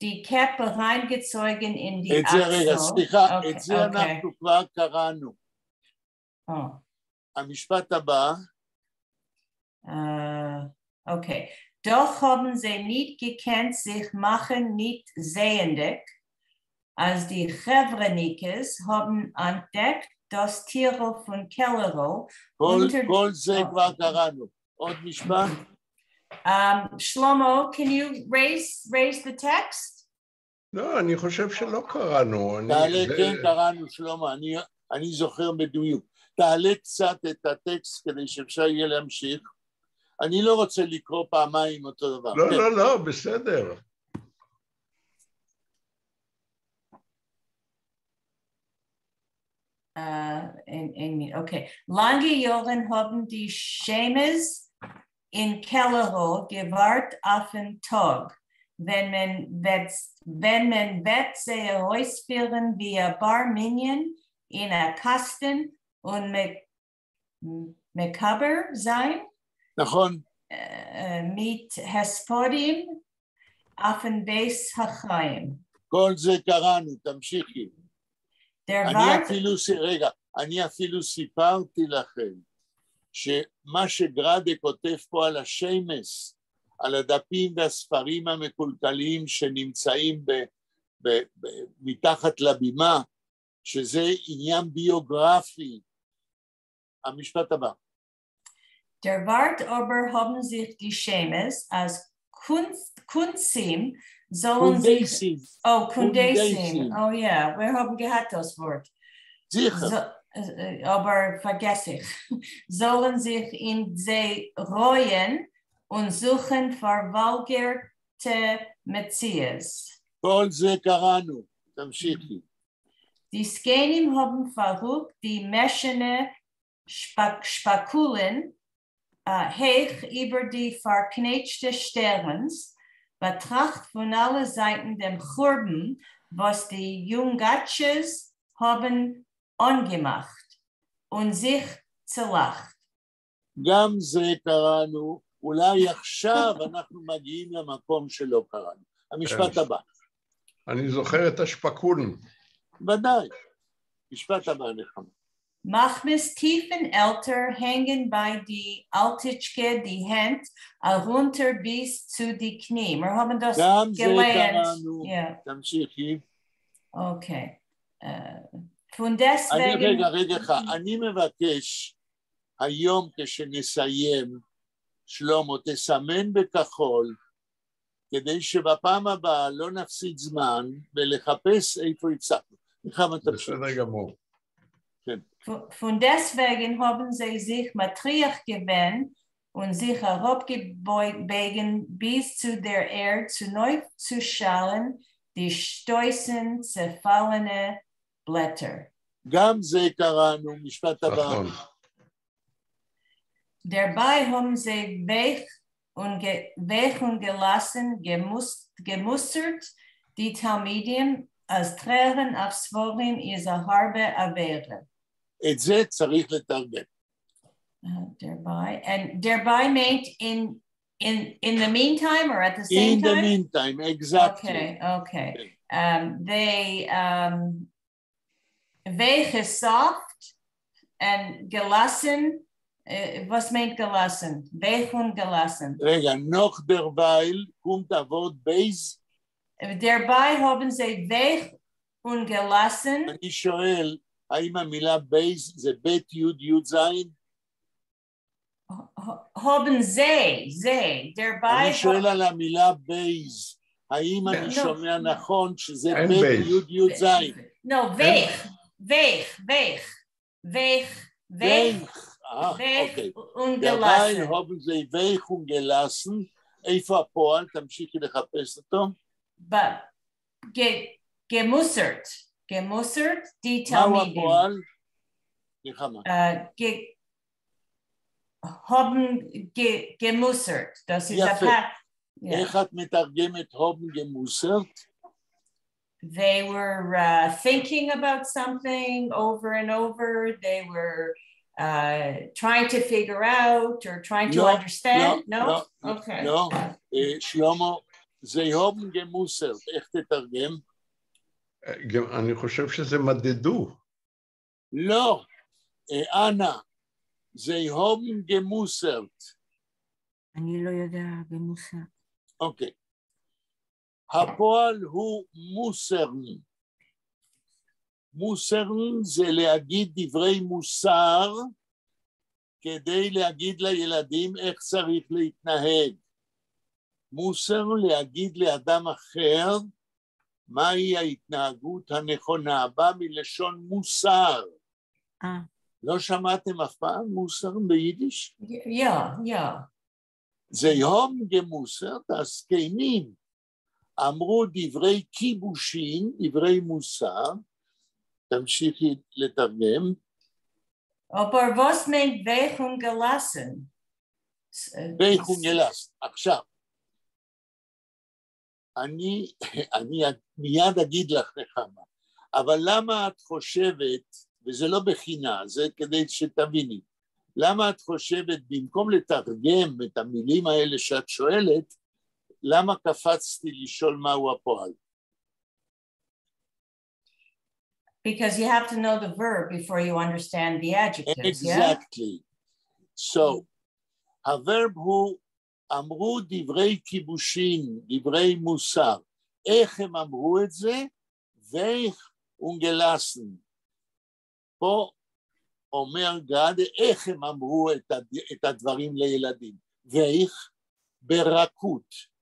die Käppe reingezogen in die רגע, סליחה, Okay, את זה אנחנו כבר קראנו. המשפט הבא. Okay. Doch haben sie nicht gekannt, sich machen nicht sehendig, als die Chevrenikes haben entdeckt, das Tiere von Kellero. כל זה כבר קראנו. עוד משפט? Shlomo, can you raise the text? לא, אני חושב שלא קראנו. תעלה, כן קראנו, שלמה, אני זוכר בדיוק. תעלה קצת את הטקסט כדי שאפשר יהיה להמשיך. אני לא רוצה לקרוא פעמיים אותו דבר. לא, בסדר. Okay. Lange Jahre haben die Schemes in Kellero gewahrt auf den Tag. Wenn man wird sie ausführen wie ein Bar Minion in a Kasten und mekaber sein. נכון. mit Hespodim auf den Beis Hachaim. כל זה קראנו, תמשיכי. אני אפילו סיפרתי לכם שמה שגרדה כותב פה על השמס, על הדפים והספרים המקולקלים שנמצאים מתחת לבימה, שזה עניין ביוגרפי. המשפט הבא. Der Wart aber haben sich die Schemes als Kunzim sollen sich... Oh, Kundesim. Oh ja, wir haben gehabt das Wort. Sicher. Aber vergesse ich. Sollen sich in sie reuen und suchen verwalgerte Metzies. כל זה קראנו. תמשיכי. Die Skenim haben verrückt die Meschene Spakulen heich über die verknetschte Sterns, betracht von allen Seiten dem Churben, was die Jungatsches haben angemacht und sich zerlacht. גם זה קראנו, אולי עכשיו אנחנו מגיעים למקום שלא קראנו. המשפט הבא. אני זוכר את השפקון. ודאי. משפט הבא נחמה. Machmes tiefen Älter hängen bei die Altitschke die Hand runter bis zu die Knie. Wir haben das gelernt. Ja. תמשיכי. Okay. Von deswegen... רגע, אני מבקש היום כשנסיים, שלמה, תסמן בכחול, כדי שבפעם הבאה לא נפסיד זמן ולחפש איפה הצלחנו. בסדר גמור. Von deswegen haben sie sich Matriach gewöhnt und sich herabgebeugen bis zu der Erde zu neu zu schallen, die stoßen zerfallene Blätter. גם זה קראנו, משפט הבא. נכון. Dabei haben sie weich und gelassen gemustert die Talmidim als Tränen auf Svorim is a harbe avere. את זה צריך לתרגם. Thereby, and thereby meant in the meantime or at the same In time? the meantime, exactly. Okay. They weich is soft and gelassen. Was meint gelassen? Weich und gelassen. רגע, noch derweil kommt das Wort Beis. Dabei haben sie weich und gelassen. אני שואל, האם המילה בייס זה בית יוד יוד זין? Haben sie, dabei... אני שואל על המילה בייס, האם אני שומע נכון שזה בית יוד יוד זין? No, weich und dabei gelassen. haben sie weich und gelassen. איפה הפועל? תמשיכי לחפש אותו. Gemustert, die מהו Talmidim. הפועל? נחמה. Haben gemustert. Das ist יפה. a איך את מתרגמת הובן gemustert? They were thinking about something over and over. They were trying to figure out or trying to understand. No? Okay. לא. שלמה, זה הובן gemustert. איך תתרגם? אני חושב שזה מדדו. לא. אנה, זה הובן gemustert. אני לא יודע במוסר. אוקיי. הפועל הוא מוסרן. מוסרן זה להגיד דברי מוסר, כדי להגיד לילדים איך צריך להתנהג. מוסר להגיד לאדם אחר, מהי ההתנהגות הנכונה, בא מלשון מוסר. לא שמעתם אף פעם מוסר ביידיש? Yeah. זה יום גמוסר, הזקנים אמרו דברי כיבושין, דברי מוסר, תמשיכי לתרגם. Aber was meint weich und gelassen? weich und gelassen. עכשיו, אני מיד אגיד לך נחמה, אבל למה את חושבת, וזה לא בחינה, זה כדי שתביני, למה את חושבת, במקום לתרגם את המילים האלה שאת שואלת, למה קפצתי לשאול מהו הפועל? Because you have to know the verb before you understand the adjectives, exactly. Yeah? So, הוורב הוא, אמרו דברי כיבושין, דברי מוסר. איך הם אמרו את זה? ואיך ונגלסן. פה אומר גד, איך הם אמרו את הדברים לילדים? ואיך? ברכות.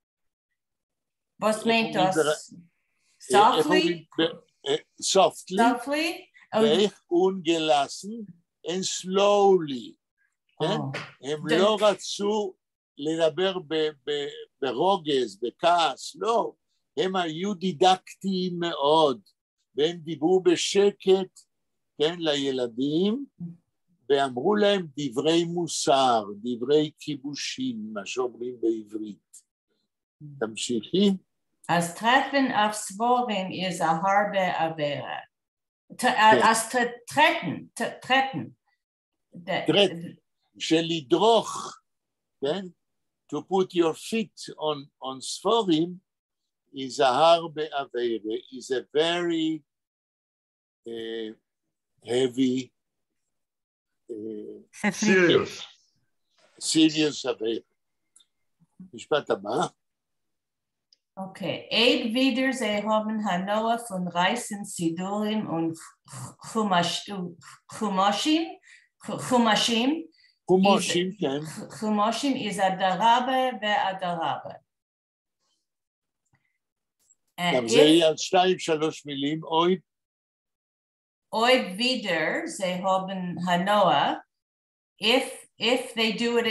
Was meint das? Softly? Softly. ואיך ונגלסן? And slowly. הם לא רצו לדבר ברוגז, בכעס, לא. הם היו דידקטיים מאוד, והם דיברו בשקט, כן, לילדים, ואמרו להם דברי מוסר, דברי כיבושים, מה שאומרים בעברית. תמשיכי. אז treffen auf Svorim is a harbe avera. As treten. של לדרוך, כן? To put your feet on Svorim is a harbe avera, is a very heavy, serious avera. משפט הבא. Okay, Eid wieder, sie haben Hanoah von Reisen, Sidurim und Chumashim. חומושים, כן. חומושים is הדרבה והדרבה. גם זה יהיה על 2-3 מילים, אוי. Oid wieder, sie haben Hanoah, if they do it,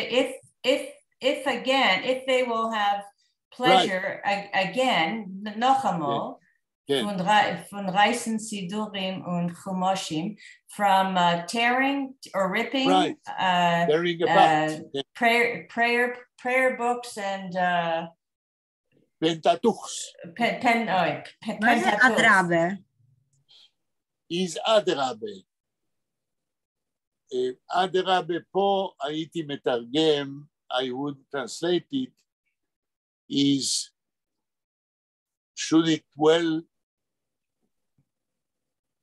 if again, if they will have pleasure again, Nochamo, von Reisen Sidurim und Chumoshim, from tearing or ripping, Right. Tearing apart. prayer books and Pentatuchs. מה זה אדרבה? is אדרבה. אדרבה פה הייתי מתרגם, I would translate it, is should it well,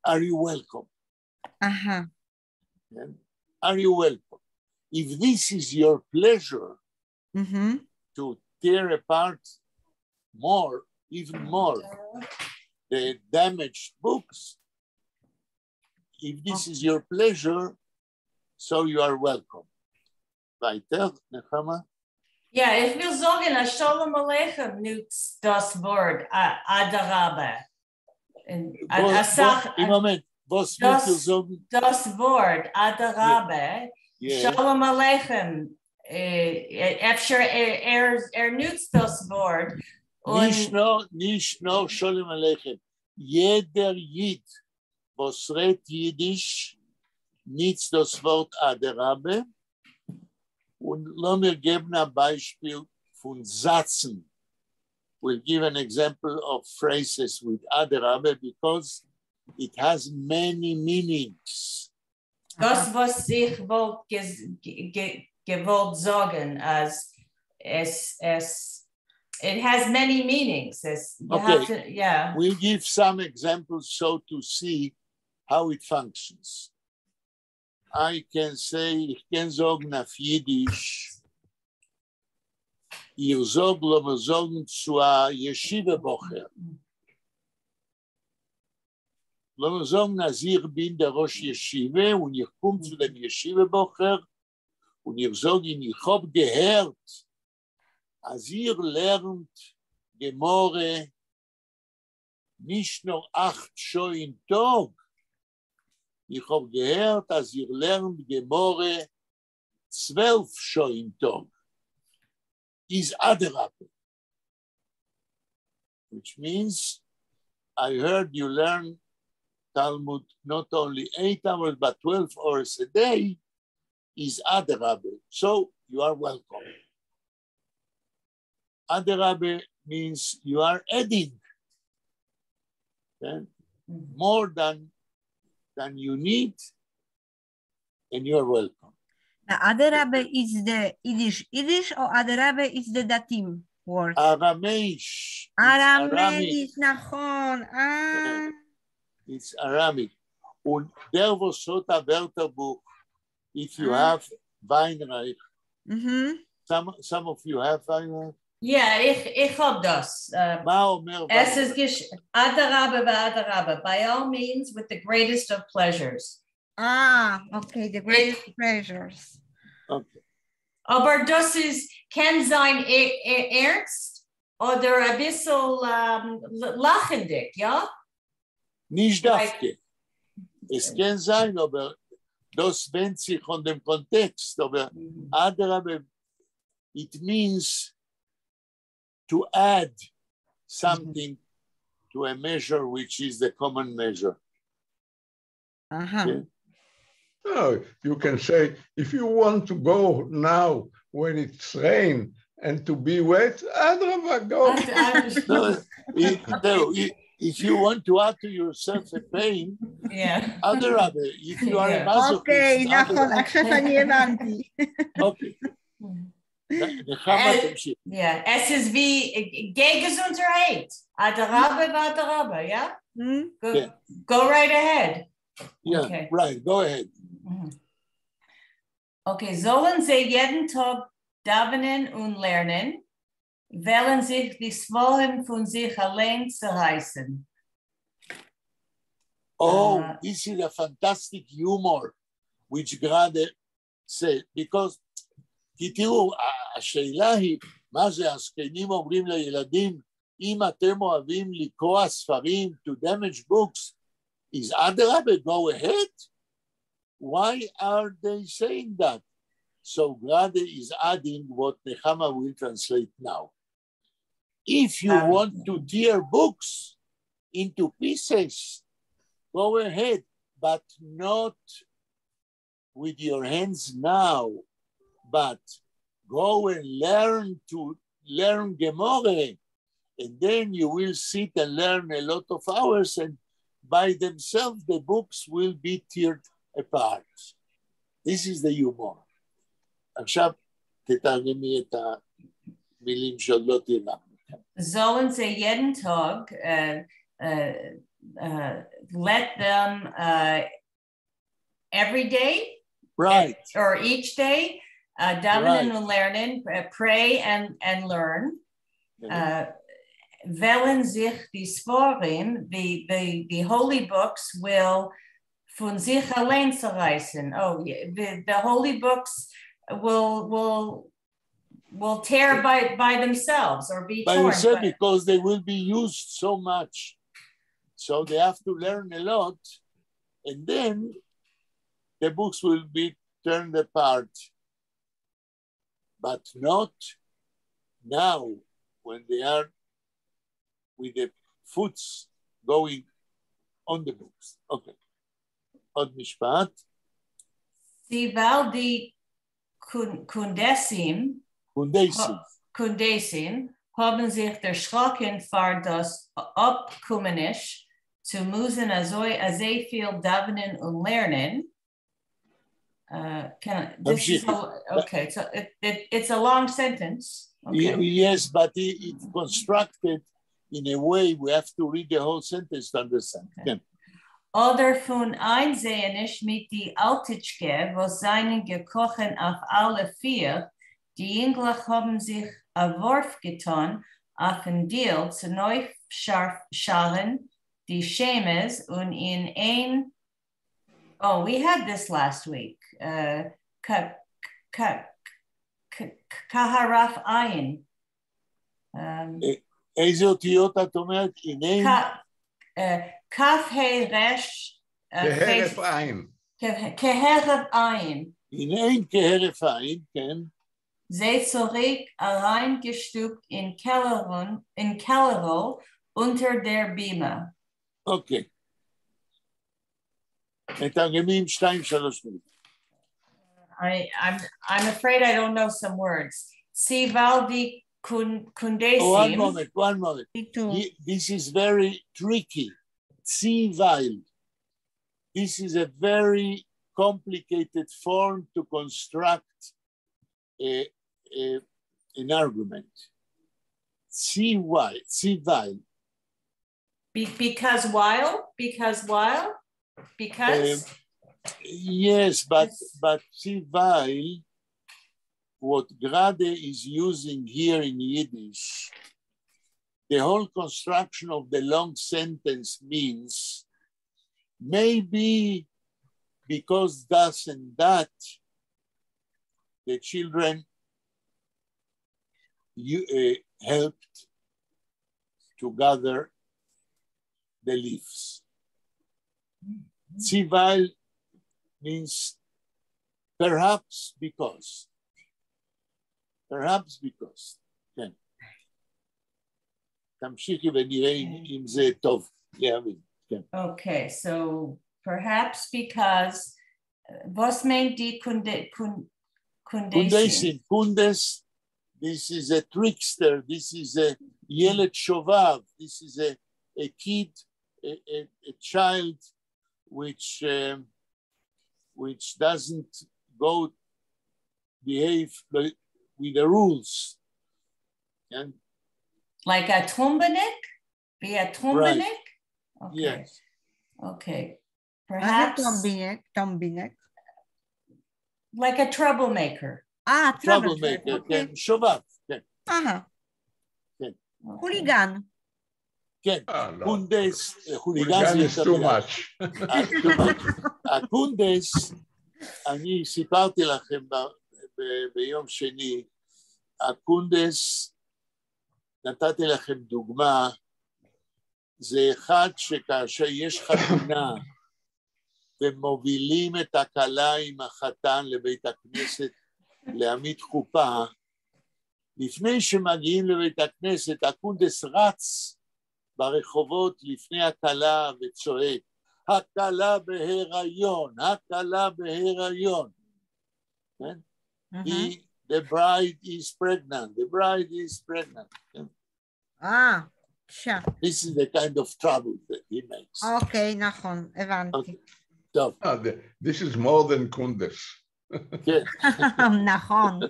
are you welcome? Aha. Yeah? Are you welcome? If this is your pleasure to tear apart more, even more, the damaged books, if this is your pleasure, so you are welcome. Weiter, Nechama? Ja, ich will sagen, Shalom Aleichem nutzt das Wort Adarabe. Moment, was willst du sagen? Das Wort Adarabe, Yeah. Shalom Aleichem, nutzt das Wort. Nicht nur Shalom Aleichem. Jeder Yid, was redet Yiddish, nutzt das Wort Adarabe. Und lass mir geben ein Beispiel von Sätzen. We'll give an example of phrases with Adarabe because it has many meanings. Das, was ich wollte gewollt sagen, as it has many meanings. We'll give some examples so to see how it functions. I can say, ich kann sagen auf Yiddish, ihr sagt, lassen wir sagen, zu einer Yeshiva-Bocher. Lassen wir sagen, als ich bin der Rosh Yeshiva und ich komme zu dem Yeshiva-Bocher und ich sage ihm, ich habe gehört, als ihr lernt Gemorre nicht nur 8 Stunden Tag, ich habe gehört, dass ihr lernt Gemorre 12 Stunden Tag. Is Adarabe. Which means, I heard you learn Talmud not only 8 hours, but 12 hours a day, is Adarabe. So you are welcome. Adarabe means you are adding more than you need, and you are welcome. Now, Adarabe is the Yiddish or Adarabe is the Datim word? Aramaish. Aramaish, nachon. It's Aramic. Und der, was so a Wörterbuch, if you have Weinreich, some of you have Weinreich? Ja, ich hab das. Es ist Adarabe, by all means, with the greatest of pleasures. Okay, the greatest pleasures. Okay. Aber das ist, kann sein ernst oder ein bisschen lachendig, ja? Nicht dafke. Es kann sein, aber das wendet sich von dem Kontext. Aber Adarabe, it means to add something to a measure which is the common measure. Okay? Oh, you can say, if you want to go now when it's rain and to be wet, Adrava, go. No, if you want to add to yourself a pain, Adrava, if you are a masochist. Okay, nachon, עכשיו אני הבנתי. Okay. Es ist wie Gegesundheit. Adarabe, yeah? Go right ahead. Yeah, okay. Right, go ahead. Okay, sollen sie jeden Tag davenen und lernen, wählen sich die Swohen von sich allein zu heißen. Oh, this is a fantastic humor, which gerade said, because כי תראו, השאלה היא, מה זה, הזקנים אומרים לילדים, אם אתם אוהבים לקרוא ספרים, to damage books, is Adarabe, go ahead? Why are they saying that? So Grade is adding what Nechama will translate now. If you want to tear books, into pieces, go ahead, but not with your hands now, but go and learn Gemara, and then you will sit and learn a lot of hours, and by themselves the books will be teared apart. This is the humor. עכשיו תתרגמי את המילים שעוד לא תרגמנו. Sollen sie jeden Tag let them every day, right, or each day, davening and learning, pray and learn. Wählen sich die Sforim, the holy books will von sich allein zerreißen. Oh, the holy books will tear by themselves or be torn. Because they will be used so much. So they have to learn a lot, and then the books will be turned apart. But not now, when they are with the foots going on the books. Okay. עוד משפט. Weil die Kundesim haben sich erschrocken vor das Abkommenisch zu müssen sehr viel davenen und lernen. Okay, so it's a long sentence. Okay. Yes, but it's constructed in a way we have to read the whole sentence to understand. Okay. Oder von Einsehenisch mit die Altitschke, wo seinen gekochen auf alle vier, die Englisch haben sich ein Wurf getan auf ein Deal zu neu scharen, die Schemes und in ein, oh, we had this last week, Kaharaf Ayin. איזה אותיות את אומרת? הנה? כף הרש. כהרף עין. כהרף עין. הנה כהרף עין, כן. זה zurück reingestückt in Kellerol unter der Bima. Okay. מתרגמים 2-3 מילים. I'm afraid I don't know some words. Sivaldi Kundesim. One moment. This is very tricky. Sival. This is a very complicated form to construct an argument. Sival. Because while? Yes, but Sival, what Grade is using here in Yiddish, the whole construction of the long sentence means maybe because thus and that, the children helped to gather the leaves. Tzival means perhaps because. Perhaps because. כן. תמשיכי ונראה אם זה טוב להבין. כן. Okay, so perhaps because was meant die Kundesim. Kundes, this is a trickster, this is a ילד שובב, this is a kid, a child which doesn't go behave with the rules. And like a tumbenik? Be a tumbenik? Right. Okay. Yes. Okay. Perhaps Tombinek. Like a troublemaker. Troublemaker. כן, שובב. כן. כן. חוליגן. כן. קונדס, חוליגן is too much. הקונדס, אני סיפרתי לכם ביום שני, הקונדס, נתתי לכם דוגמה, זה אחד שכאשר יש חתונה, ומובילים את הכלה עם החתן לבית הכנסת להעמיד חופה, לפני שמגיעים לבית הכנסת, הקונדס רץ ברחובות לפני הכלה וצועק, הכלה בהיריון, הכלה בהיריון. כן? The bride is pregnant, the bride is pregnant. כן? sure. This is the kind of trouble that he makes. אוקיי, נכון, הבנתי. טוב. This is more than קונדס. כן. נכון.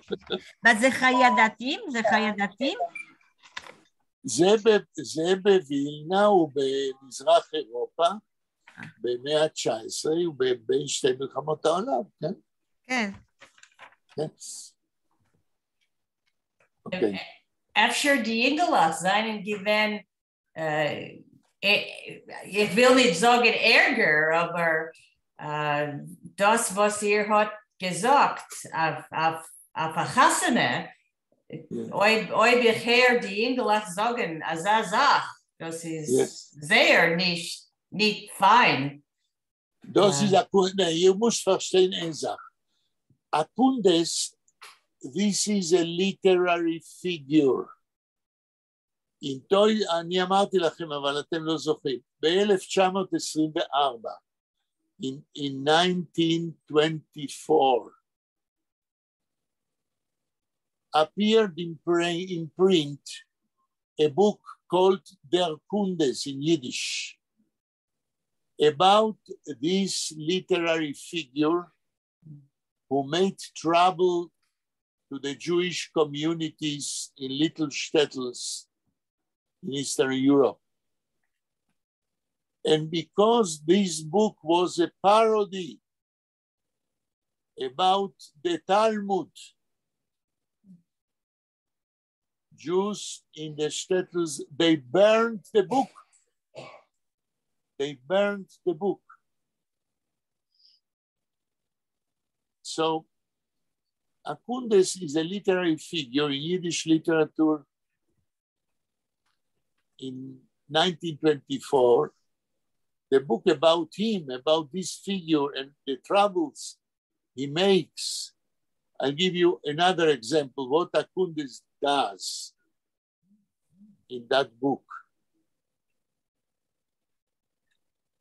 וזה חיי דתיים? זה חיי דתיים? זה בווילנה ובמזרח אירופה במאה ה-19 ובין שתי מלחמות העולם, כן? כן. כן. אוקיי. Efter die Ingelach seinen gewen, ich will nicht sagen Ärger, aber das, was ihr hat gesagt, auf a Chassene, ob ich her die Ingelach sagen, als Sach, das ist sehr nicht fein. Das ist Akundes, ihr müsst verstehen eine Sache. Akundes, this is a literary figure. אני אמרתי לכם, אבל אתם לא זוכרים, ב-1924, in 1924, appeared in print a book called Der Kundes in Yiddish about this literary figure who made trouble to the Jewish communities in little shtetls in Eastern Europe. And because this book was a parody about the Talmud, Jews in the shtetls, they burned the book. They burned the book. So Akundes is a literary figure in Yiddish literature in 1924. The book about him, about this figure and the troubles he makes. I'll give you another example, what Akundes does in that book.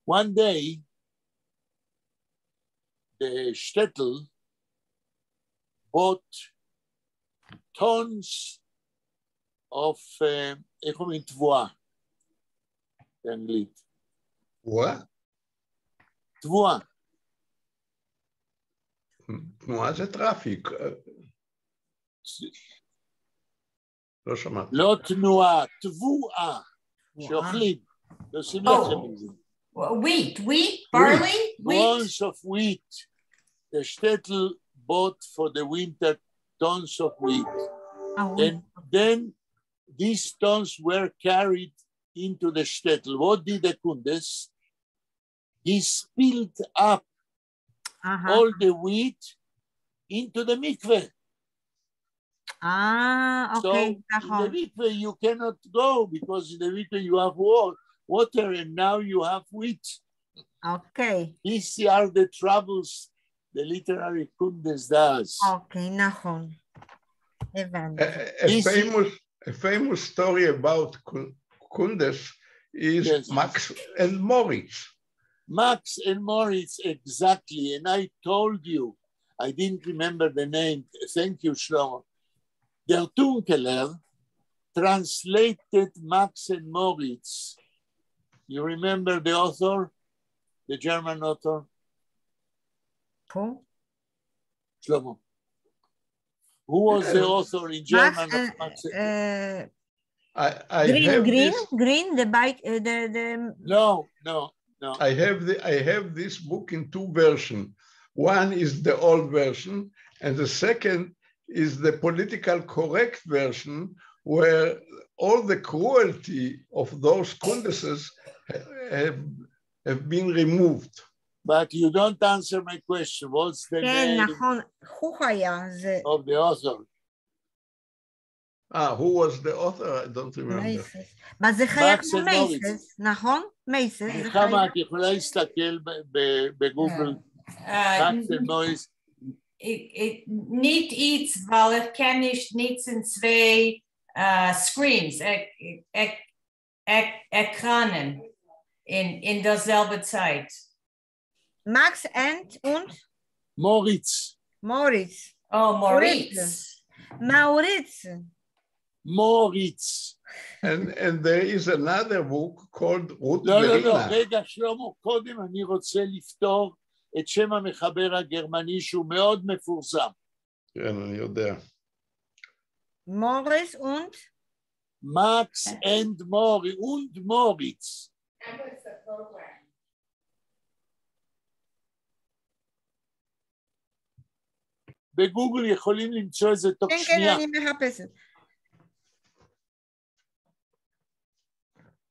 One day, the shtetl bought tons of, איך אומרים תבואה באנגלית? תבואה? תבואה. תנועה זה טראפיק. לא שמעתי. לא תנועה, תבואה, שאוכלים. עושים לכם את זה. Wheat, barley, wheat. Tons of wheat. The shtetl bought for the winter tons of wheat. And then these tons were carried into the shtetl. What did the Kundes? He spilled up all the wheat into the mikveh. Okay. So in the mikveh you cannot go because in the mikveh you have water and now you have wheat. Okay. These are the troubles the literary Kundes does. Okay, נכון. הבנתי. A famous story about Kundes is Max and Moritz. Max and Moritz, exactly. And I told you, I didn't remember the name. Thank you, Shlomo. Der Tunkeler translated Max and Moritz. You remember the author, the German author? Who? Shlomo. Who was the author in German? Green, the bike, the. No. I have this book in two versions. One is the old version, and the second is the political correct version, where all the cruelty of those Kundeses have been removed. But you don't answer my question. What's the name of the author? Who was the author? I don't remember. אבל זה חיה כמו מייסס, נכון? מייסס. כמה את יכולה להסתכל בגוגל? מקס ומוריס. Nicht iets, weil ich kenne nicht in zwei screens. Ekranen in derselben Zeit. Max und Moritz. Moritz. Oh, Moritz. Mauritz. Moritz. And there is another book called Ruth לא, Verena. רגע, שלמה, קודם אני רוצה לפתור את שם המחבר הגרמני שהוא מאוד מפורסם. כן, אני יודע. Moritz und? מקס and מוריץ. בגוגל יכולים למצוא את זה תוך שנייה. כן, אני מחפשת.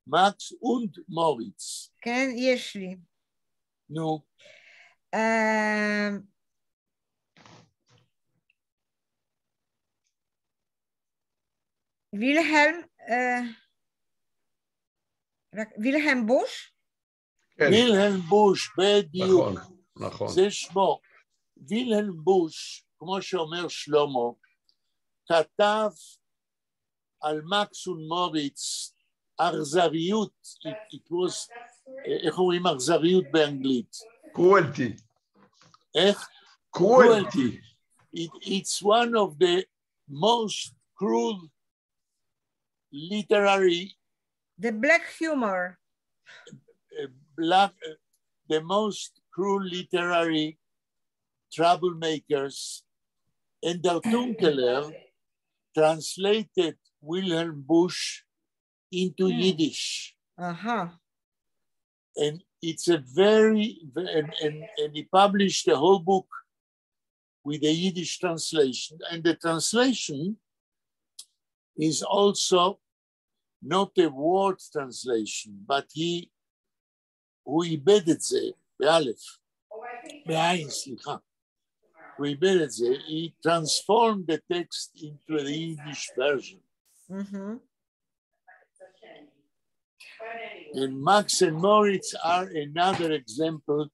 מקס ומוריץ. כן, יש לי. נו. וילהלם בוש? כן. וילהלם בוש, בדיוק. נכון, נכון. זה שמו. וילהלם בוש, כמו שאומר שלמה, כתב על מקס ומוריץ אכזריות, איך אומרים אכזריות באנגלית? Cruelty. איך? Cruelty. It's one of the most cruel literary... The black humor. The most cruel literary troublemakers, and der Tunkeler translated Wilhelm Busch into Yiddish. Uh-huh. And it's a and he published a whole book with a Yiddish translation. And the translation is also not a word translation, but הוא איבד את זה, באלף, בעין, סליחה. הוא איבד את זה, he transformed the text into the Yiddish version. Mm-hmm. And Max and Moritz are another example,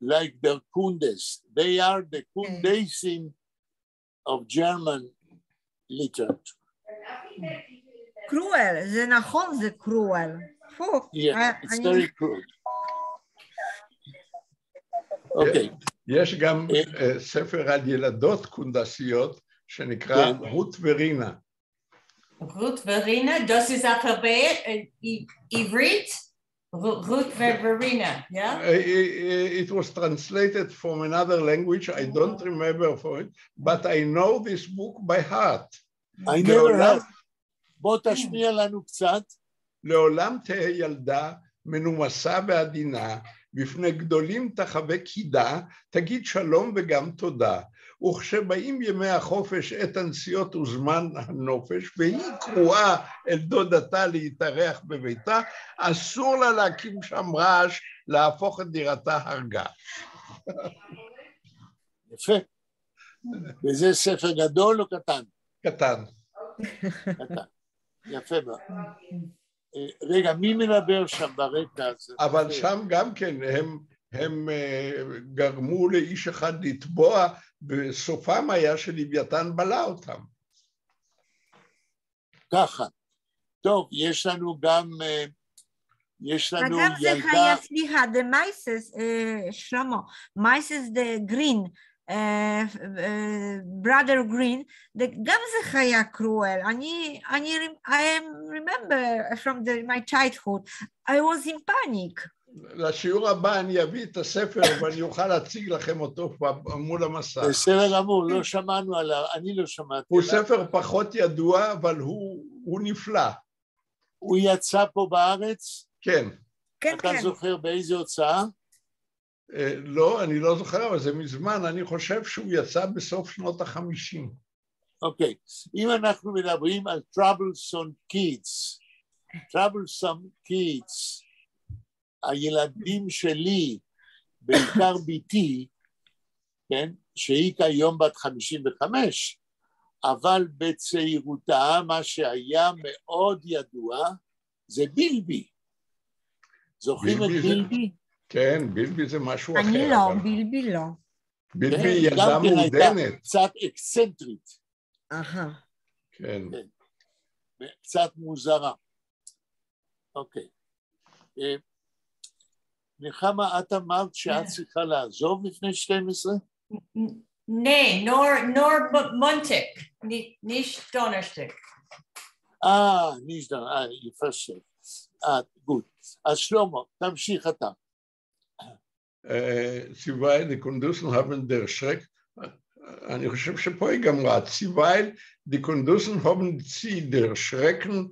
like the Kundes. They are the Kundesin of German literature. Cruel, זה נכון, זה cruel. Yeah, it's very cruel. אוקיי. יש גם ספר על ילדות קונדסיות שנקרא רות ורינה. רות ורינה, das ist alphabet עברית? רות ורינה, yeah? It was translated from another language, I don't remember for it, but I know this book by heart. I never heard. בוא תשמיע לנו קצת. לעולם תהיה ילדה מנומסה ועדינה, בפני גדולים תחווה קידה, תגיד שלום וגם תודה. וכשבאים ימי החופש עת הנסיעות וזמן הנופש, והיא קרואה אל דודתה להתארח בביתה, אסור לה להקים שם רעש, להפוך את דירתה הרגה. יפה. וזה ספר גדול או קטן? קטן. קטן. יפה בה. רגע, מי מדבר שם ברקע הזה? אבל שם גם כן הם גרמו לאיש אחד לטבוע, בסופם היה שלוויתן בלע אותם. ככה. טוב, יש לנו גם, וגם זה היה, סליחה, the mice, שלמה, mice the green, brother green, גם זה חיה קרואל. I remember from my childhood, I was in panic. לשיעור הבא אני אביא את הספר ואני אוכל להציג לכם אותו מול המסך. בסדר גמור, לא שמענו עליו, אני לא שמעתי. הוא ספר פחות ידוע, אבל הוא נפלא. הוא יצא פה בארץ? כן. אתה זוכר באיזה הוצאה? לא, אני לא זוכר, אבל זה מזמן, אני חושב שהוא יצא בסוף שנות ה-50. אוקיי, אם אנחנו מדברים על troublesome kids, הילדים שלי, בעיקר ביתי, כן, שהיא כיום בת 55, אבל בצעירותה, מה שהיה מאוד ידוע, זה בילבי. זוכרים את בילבי? כן, בילבי זה משהו אחר. אני לא, בילבי לא. בילבי ילדה מעודנת. קצת אקסנטרית. אהה. כן. קצת מוזרה. אוקיי. נחמה, את אמרת שאת צריכה לעזוב לפני 12? Nee, nur Montag, nicht Donnerstag. nicht Donnerstag, יפה שם. gut. אז שלמה, תמשיך אתה. ציוואי, די קונדוסן haben der Schreck, אני חושב שפה היא גמרה, ציוואי, די קונדוסן haben sie der Schrecken,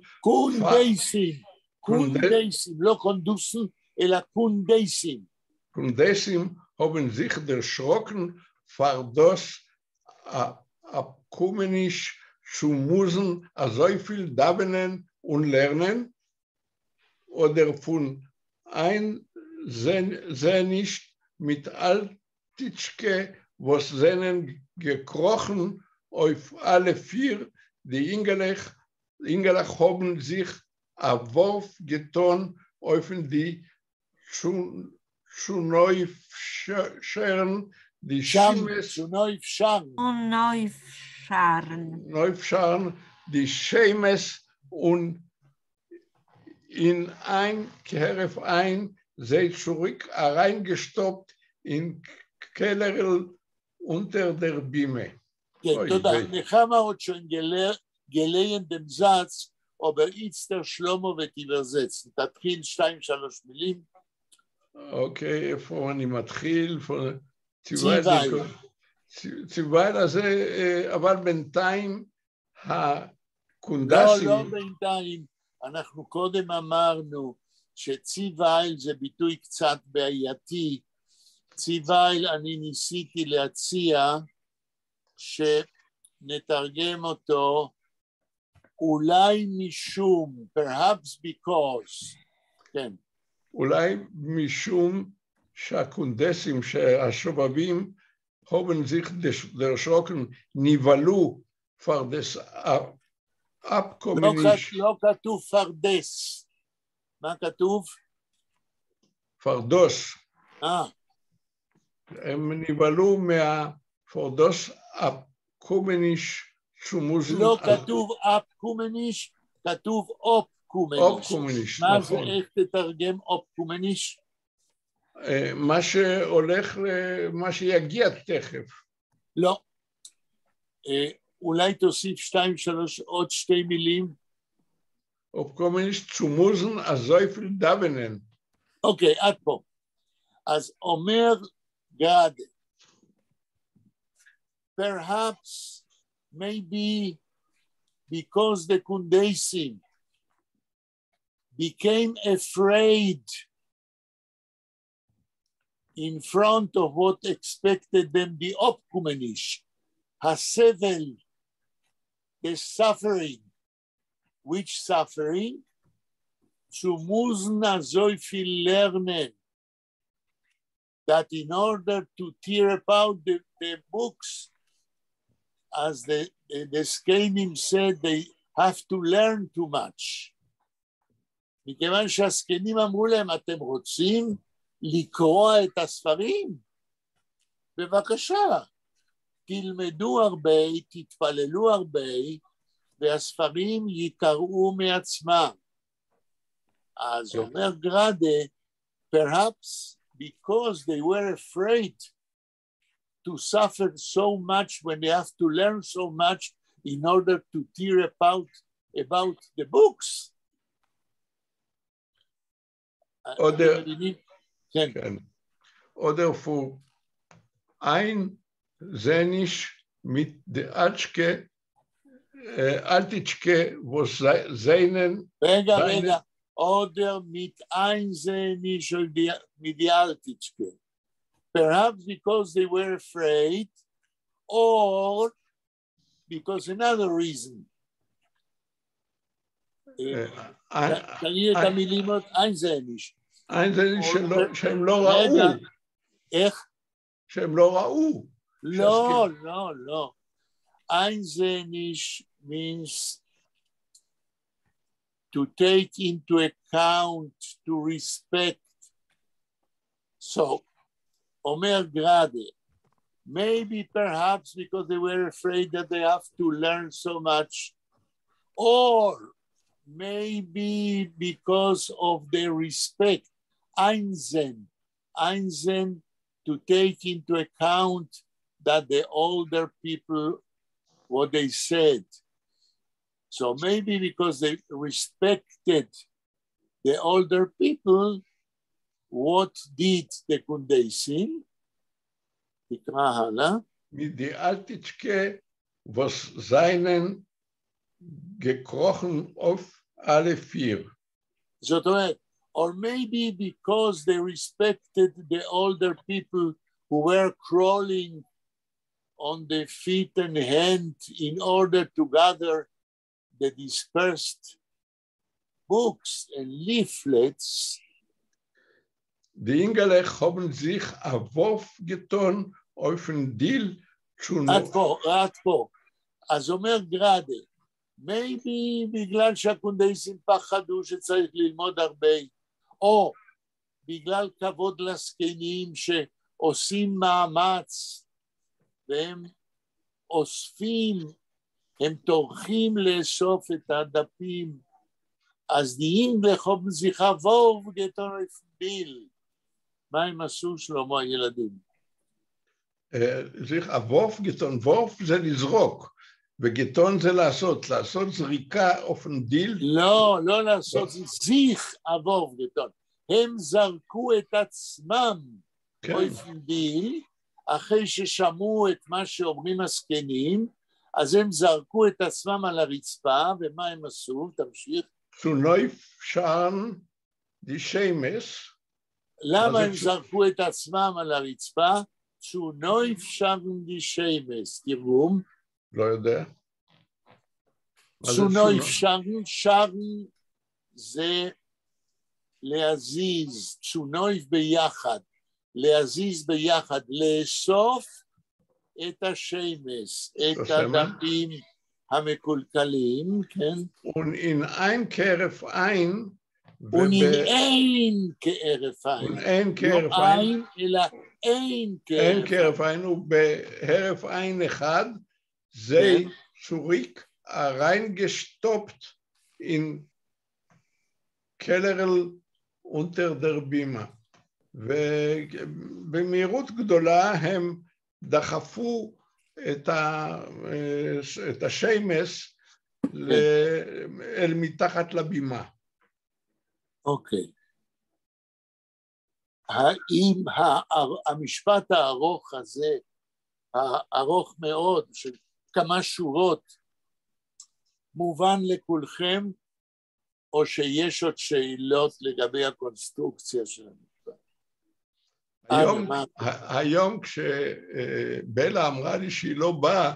קונדייסים, לא קונדוסן, אלא קונדייסים. קונדייסים haben sich der Schrecken vor das abkommenisch zu müssen, so viel davenen und lernen, oder von ein sehr nicht mit Altitschke, was seinen gekrochen auf alle vier, die Ingelech haben sich ein Wurf getan auf die Neufscharen, die Schemes, Neufscharen, die Schemes und in ein Kerf ein, sei zurück reingestoppt in Keller unter der Bime. כן, תודה. נחמה עוד שגליין דמזץ, אבל איצטר שלמה ותיברזץ. תתחיל 2-3 מילים. אוקיי, איפה אני מתחיל? ציוואל הזה, אבל בינתיים הקונדסים... לא בינתיים. אנחנו קודם אמרנו שציוואל זה ביטוי קצת בעייתי. ציוואל אני ניסיתי להציע שנתרגם אותו אולי משום, perhaps because, כן. אולי משום שהקונדסים, שהשובבים, haben sich erschrocken, נבהלו for this abkommenisch. לא כתוב פרדס. מה כתוב? פרדוס. הם נבהלו מהפרדוס אפקומניש שומוזן. לא כתוב אפקומניש, כתוב אופקומניש. מה זה, איך תתרגם אופקומניש? מה שהולך, מה שיגיע תכף. לא. אולי תוסיף 2-3 עוד 2 מילים. אופקומניש שומוזן אזויפל דבנן. אוקיי, עד פה. אז אומר גד, perhaps, maybe, because the Kundesim became afraid in front of what expected them, the Opkumenish, Hasevel, the suffering, which suffering? Zu Musna so viel lernen, that in order to tear apart the books, as the Skenim said, they have to learn too much. מכיוון שהסקנים אמרו להם, אתם רוצים לקרוא את הספרים? בבקשה, תלמדו הרבה, תתפללו הרבה, והספרים יקראו מעצמם. אז אומר גרדה, perhaps because they were afraid to suffer so much when they have to learn so much in order to tear about the books. Oder für ein Senisch mit der Altitschke, wo seinen... רגע, oder mit ein Senisch mit der Altitschke. Perhaps because they were afraid, or because another reason. תגיד את המילים עוד, ein Senisch. ein Senisch שהם לא ראו. איך? שהם לא ראו. לא. ein Senisch means to take into account, to respect. So, Omer Grade, maybe perhaps because they were afraid that they have to learn so much, or maybe because of their respect, Einsen, to take into account that the older people, what they said. So maybe because they respected the older people, what did the Kundesim? תקרא הלאה. Die Altitschke, was seinen gekrochen auf alle vier. זאת אומרת, or maybe because they respected the older people who were crawling on their feet and hands in order to gather the dispersed books and leaflets. Die Ingelech haben sich ein Wurf getan auf den Deal zu... עד פה. אז אומר גרדה, maybe בגלל שהקונדייסים פחדו שצריך ללמוד הרבה, או בגלל כבוד לזקנים שעושים מאמץ, והם אוספים, הם טורחים לאסוף את הדפים, אז דיין לחוב זיכה ווב גטורף ביל. מה הם עשו שלמה הילדים? sich ein Wurf getan. Wurf זה לזרוק, וגטון זה לעשות זריקה auf den Deal. לא לעשות, זיך אבוב גטון. הם זרקו את עצמם אופן דיל, אחרי ששמעו את מה שאומרים הזקנים, אז הם זרקו את עצמם על הרצפה, ומה הם עשו? תמשיך. Zu Neufscharen die Schemes. למה הם זרקו את עצמם על הרצפה? zu Neufscharen die Schemes. תרגום. לא יודע. zu Neufscharen, שרן זה להזיז, zu Neuf ביחד, להזיז ביחד, לאסוף את השמש, את הדפים המקולקלים, כן? Und in ein Kehre ein. Und in ein Kehre ein. Und ein Kehre ein. אלא אין קרב ein ובהרף ein אחד זה צוריק reingestoppt in Kellerl unter der בימה ובמהירות גדולה הם דחפו את השמש אל מתחת לבימה. אוקיי. האם המשפט הארוך הזה, הארוך מאוד, של כמה שורות, מובן לכולכם, או שיש עוד שאלות לגבי הקונסטרוקציה של המשפט? היום כשבלה אמרה לי שהיא לא באה,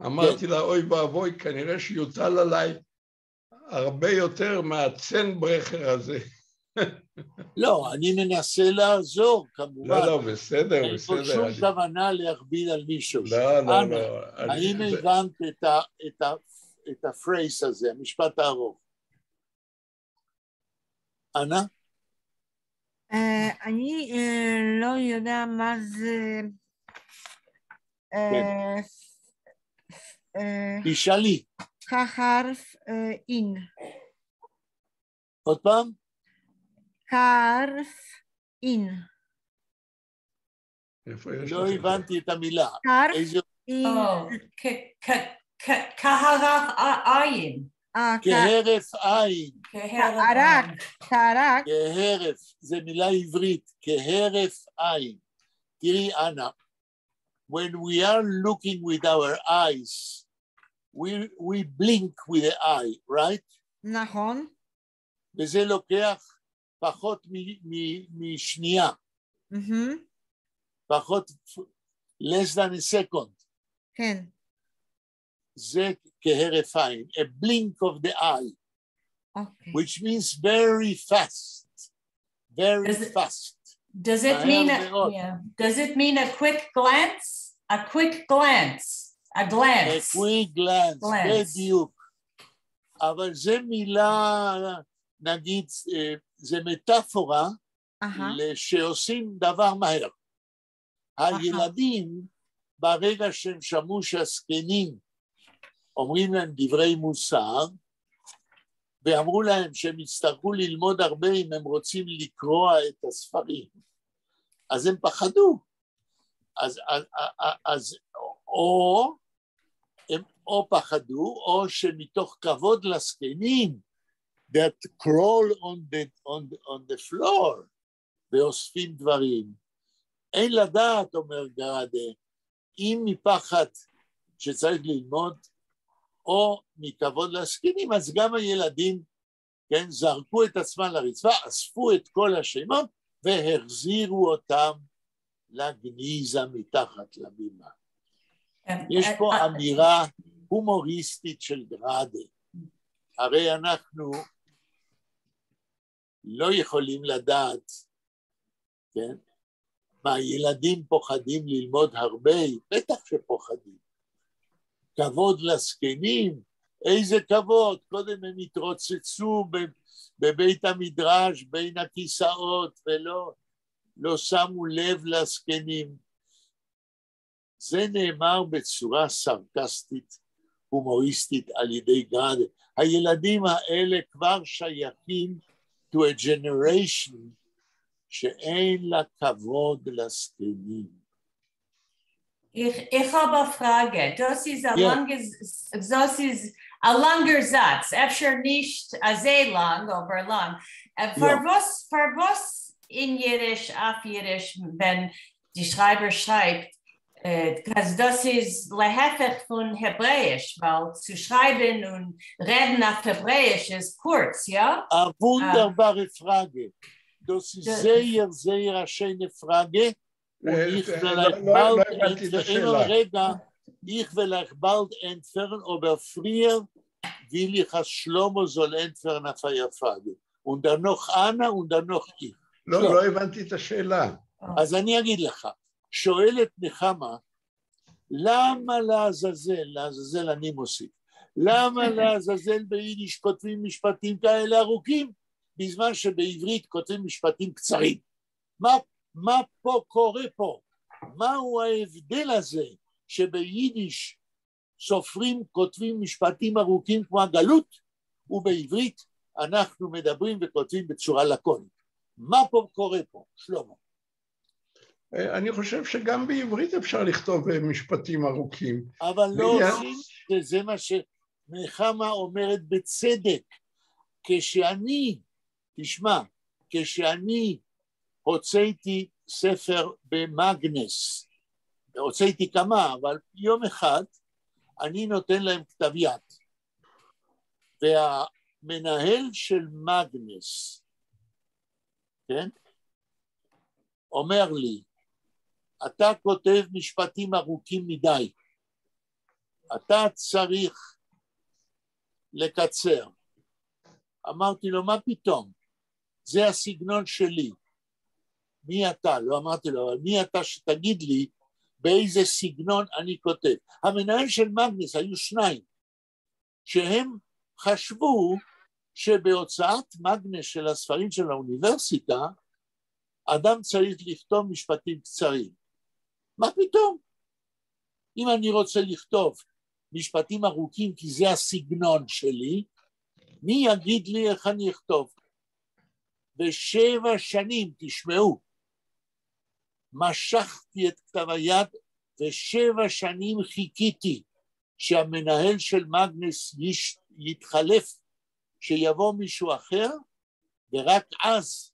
אמרתי לה, אוי ואבוי, כנראה שיוטל עליי הרבה יותר מהצנברכר הזה. לא, אני מנסה לעזור, כמובן. לא, בסדר, אין פה שום כוונה להכביד על מישהו. לא. האם הבנת את הפרייס הזה, המשפט הארוך? אנה? אני לא יודע מה זה... תשאלי. כחרף אין. עוד פעם? כרף אין. לא הבנתי את המילה. כרף אין. כהרף עין. כהרף עין. כהרף. זה מילה עברית. כהרף עין. תראי, אנה, when we are looking with our eyes, we blink with the eye, right? נכון. וזה לוקח פחות משנייה. פחות, less than a second. כן. זה כהרף עין, a blink of the eye, okay. Which means very fast, very fast. Does it mean a quick glance? A quick glance. A glance. A quick glance. בדיוק. אבל זה מילה, נגיד, זה מטאפורה שעושים דבר מהר. הילדים, ברגע שהם שמעו שהזקנים אומרים להם דברי מוסר, ואמרו להם שהם יצטרכו ללמוד הרבה אם הם רוצים לקרוא את הספרים. אז הם פחדו. אז הם או פחדו, או שמתוך כבוד לזקנים, that crawl on the floor, ואוספים דברים. אין לדעת, אומר גרדה, אם מפחד שצריך ללמוד, או מכבוד לזקנים, אז גם הילדים, כן, זרקו את עצמם לרצפה, אספו את כל השמות, והחזירו אותם לגניזה מתחת לבימה. יש פה אמירה הומוריסטית של גרדה. הרי אנחנו לא יכולים לדעת, כן, מה ילדים פוחדים ללמוד הרבה, בטח שפוחדים. כבוד לזקנים, איזה כבוד, קודם הם התרוצצו בבית המדרש בין הכיסאות ולא שמו לב לזקנים. זה נאמר בצורה סרקסטית, הומוריסטית על ידי גרדה. הילדים האלה כבר שייכים to a generation שאין לה כבוד לזקנים. Ich habe eine Frage. Das ist ein langer Satz. Efter nicht sehr lang, aber lang. Für was in Yiddish, auf Yiddish, wenn die Schreiber schreibt, das ist lehefech von Hebräisch, weil zu schreiben und reden auf Hebräisch ist kurz, ja? Eine wunderbare Frage. Das ist sehr, sehr schöne Frage. Und ich will euch bald entfernen, aber früher will ich als Shlomo soll entfernen auf eine Frage. Und dann noch Anna und dann noch ich. לא הבנתי את השאלה. אז אני אגיד לך, שואלת נחמה, למה לעזאזל אני מוסיף, למה לעזאזל ביידיש כותבים משפטים כאלה ארוכים, בזמן שבעברית כותבים משפטים קצרים? מה פה קורה פה? מהו ההבדל הזה שביידיש סופרים כותבים משפטים ארוכים כמו הגלות, ובעברית אנחנו מדברים וכותבים בצורה לקונית? מה פה קורה פה, שלמה? אני חושב שגם בעברית אפשר לכתוב משפטים ארוכים. אבל לא עושים, וזה מה שנחמה אומרת בצדק. כשאני הוצאתי ספר במאגנס, הוצאתי כמה, אבל יום אחד אני נותן להם כתב יד. והמנהל של מאגנס, כן? אומר לי, אתה כותב משפטים ארוכים מדי, אתה צריך לקצר. אמרתי לו, מה פתאום? זה הסגנון שלי. מי אתה? לא אמרתי לו, אבל מי אתה שתגיד לי באיזה סגנון אני כותב? המנהל של מאגנס היו שניים, שהם חשבו שבהוצאת מאגנס של הספרים של האוניברסיטה, אדם צריך לכתוב משפטים קצרים. מה פתאום? אם אני רוצה לכתוב משפטים ארוכים כי זה הסגנון שלי, מי יגיד לי איך אני אכתוב? 7 שנים, תשמעו, משכתי את כתב היד, ו7 שנים חיכיתי שהמנהל של מאגנס יתחלף, שיבוא מישהו אחר, ורק אז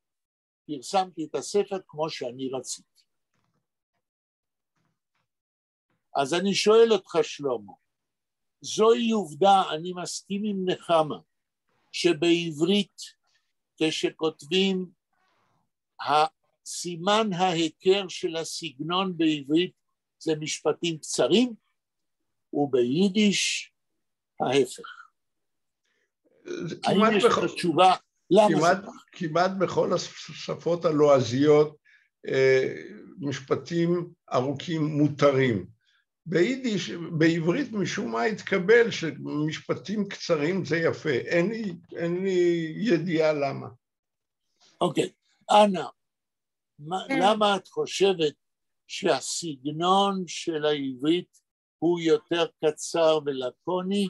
פרסמתי את הספר כמו שאני רציתי. אז אני שואל אותך, שלמה, זוהי עובדה, אני מסכים עם נחמה, שבעברית כשכותבים סימן ההיכר של הסגנון בעברית זה משפטים קצרים, וביידיש ההפך. האם יש לך תשובה? כמעט בכל השפות הלועזיות משפטים ארוכים מותרים. ביידיש, בעברית משום מה התקבל שמשפטים קצרים זה יפה, אין לי ידיעה למה. אוקיי, אנה, למה את חושבת שהסגנון של העברית הוא יותר קצר ולקוני,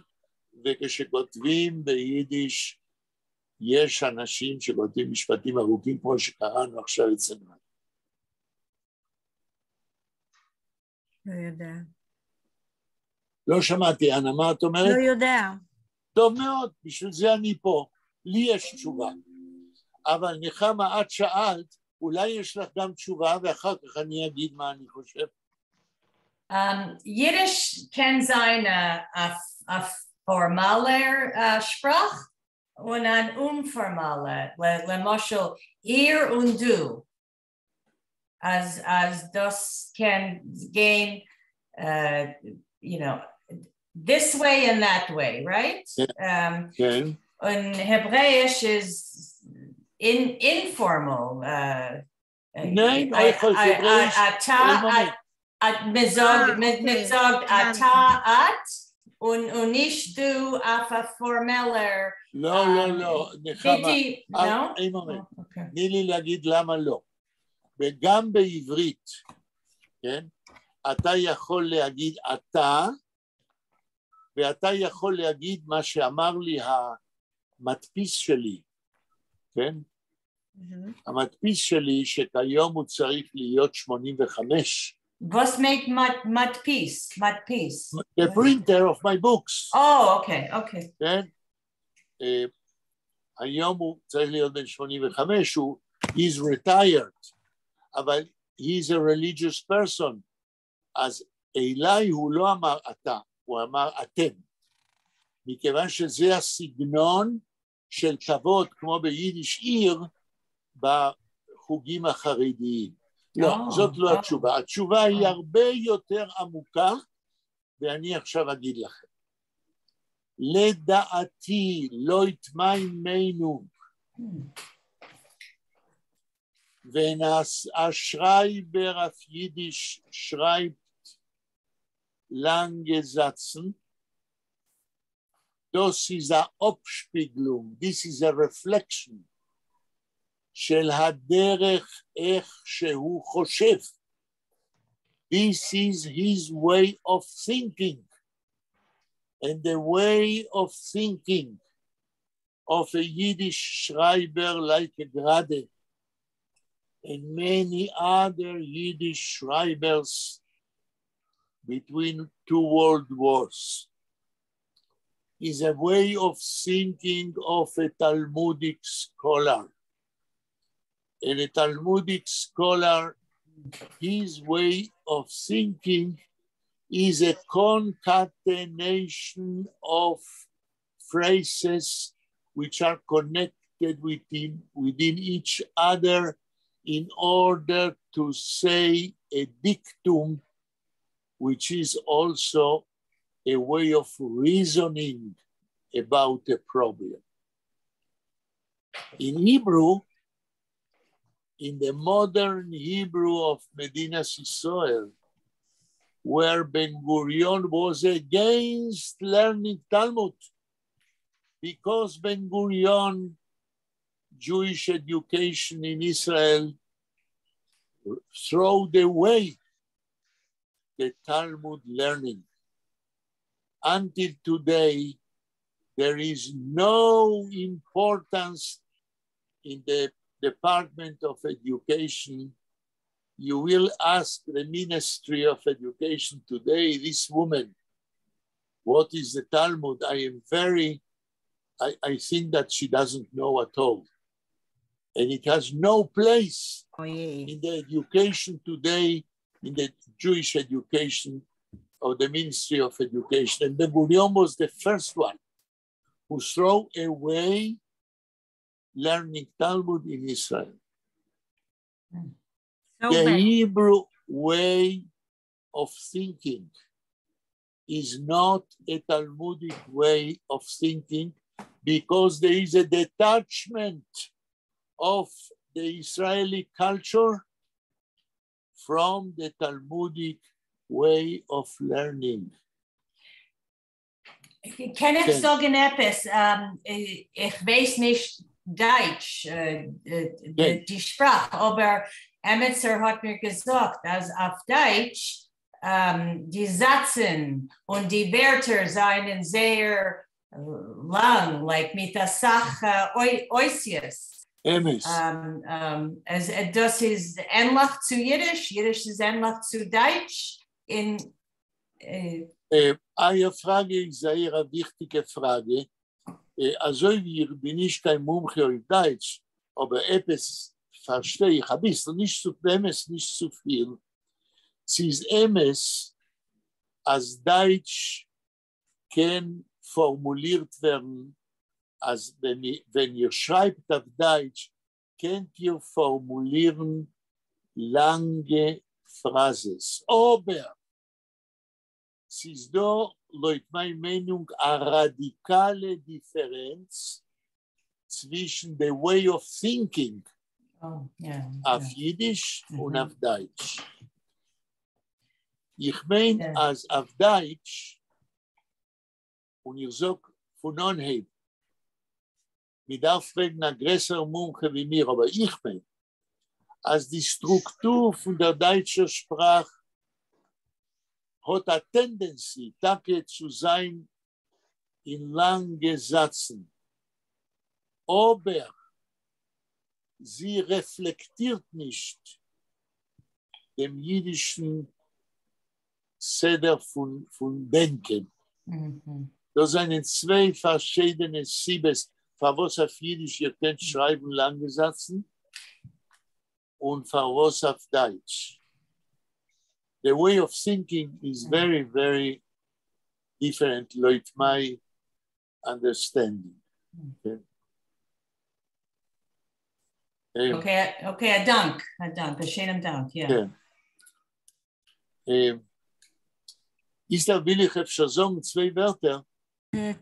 וכשכותבים ביידיש יש אנשים שכותבים משפטים ארוכים כמו שקראנו עכשיו אצלנו. לא יודע. לא שמעתי, אנה, מה את אומרת? לא יודע. טוב מאוד, בשביל זה אני פה. לי יש תשובה. אבל נחמה, את שאלת, אולי יש לך גם תשובה, ואחר כך אני אגיד מה אני חושב. Yiddish kann sein a formaler Sprach und ein unformaler, למשל, ihr und du. As das can gain, you know, this way and that way, right? כן. And Hebräisch is informal. Nein, Hebräisch. Man sagt ata, at, und nicht du auf a formeller. לא, נחמה. No? תני לי להגיד למה לא. וגם בעברית, כן? אתה יכול להגיד אתה, ואתה יכול להגיד מה שאמר לי המדפיס שלי, כן? המדפיס שלי שכיום הוא צריך להיות 85. Was make מדפיס? The printer of my books. Oh, okay. כן? היום הוא צריך להיות בן 85, he's retired, אבל he's a religious person, אז אליי הוא לא אמר אתה, הוא אמר אתם, מכיוון שזה הסגנון של כבוד, כמו ביידיש עיר, בחוגים החרדיים. לא, זאת לא התשובה. התשובה היא הרבה יותר עמוקה, ואני עכשיו אגיד לכם. לדעתי, לא יטמע עמנו, wenn ein Schreiber auf Jiddisch schreibt lange Sätze, das ist eine Abspiegelung, this is a reflection של הדרך איך שהוא חושב. This is his way of thinking, and the way of thinking of a Yiddish schreiber like a Grade and many other Yiddish schreibers between two world wars is a way of thinking of a Talmudic scholar. And a Talmudic scholar, his way of thinking is a concatenation of phrases which are connected within each other in order to say a dictum, which is also a way of reasoning about a problem. In Hebrew, in the modern Hebrew of Medinas Yisrael, where Ben-Gurion was against learning Talmud, because Ben-Gurion, Jewish education in Israel, threw away the Talmud learning. Until today, there is no importance in the Department of Education. You will ask the Ministry of Education today, this woman, what is the Talmud? I think that she doesn't know at all. And it has no place in the education today, in the Jewish education of the Ministry of Education. And Ben-Gurion was the first one who threw away learning Talmud in Israel. The Hebrew way of thinking is not a Talmudic way of thinking because there is a detachment of the Israeli culture from the Talmudic way of learning. Kann ich sagen etwas? Ich weiß nicht Deutsch, die Sprache, aber Emetzer hat mir gesagt, dass auf Deutsch die Sätze und die Wörter seien sehr lang, like mitasach oisius. Emes. As das ist ähnlich zu Yiddish. Yiddish ist ähnlich zu Deutsch. Eine Frage ist eine wichtige Frage. Also wir bin ich kein Mumche auf Deutsch, aber etwas verstehe ich ein bisschen, nicht zu viel. Sie ist Emes, als Deutsch kann formuliert werden, als wenn ihr schreibt auf Deutsch, könnt ihr formulieren lange Phrasen. Aber es ist da, laut meiner Meinung, eine radikale Differenz zwischen the way of thinking auf Yiddish und auf Deutsch. Ich meine, als auf Deutsch, und ich sage von Anhieb, mit darf fragen ein größerer Munche wie mir, aber ich meine, als die Struktur von der deutschen Sprache hat eine Tendenz, Tage zu sein in langen Sätzen. Aber sie reflektiert nicht dem jüdischen Seder von Denken. Das sind zwei verschiedene Sibes, für was auf Jiddisch ihr könnt schreiben lange Sätzen und für was auf Deutsch. The way of thinking is very, very different, like my understanding. Okay, Dank, schönen Dank, ja. Ist da will ich schon sagen, zwei Wörter. In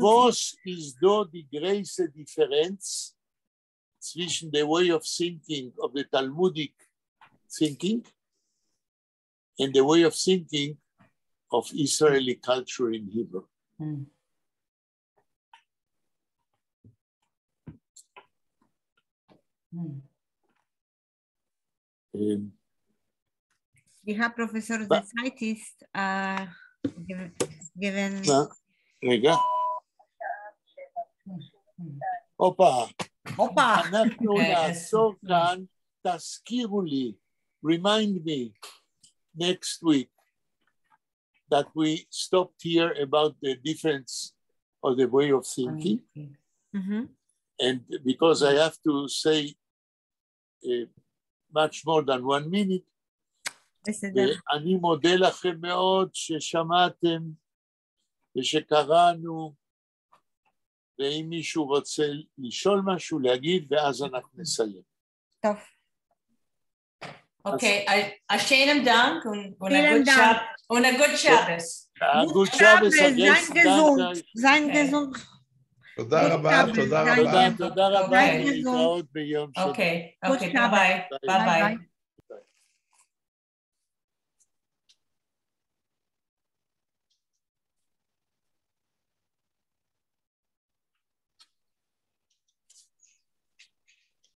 was ist da die größte Differenz zwischen the way of thinking of the Talmudic thinking and the way of thinking of Israeli culture in Hebrew? Ja, Professor, die Zeit ist given. רגע. הופה. Opa. אנחנו נעצור כאן, תזכירו לי, remind me next week that we stopped here about the difference of the way of thinking. And because I have to say much more than 1 minute, אני מודה לכם מאוד ששמעתם ושקראנו, ואם מישהו רוצה לשאול משהו, להגיד, ואז אנחנו נסיים. טוב. Okay, schönen Dank und a good Shabbos. Good Shabbos. Sein gesund. תודה רבה, תודה רבה. תודה רבה, להתראות ביום שני. Okay, bye-bye.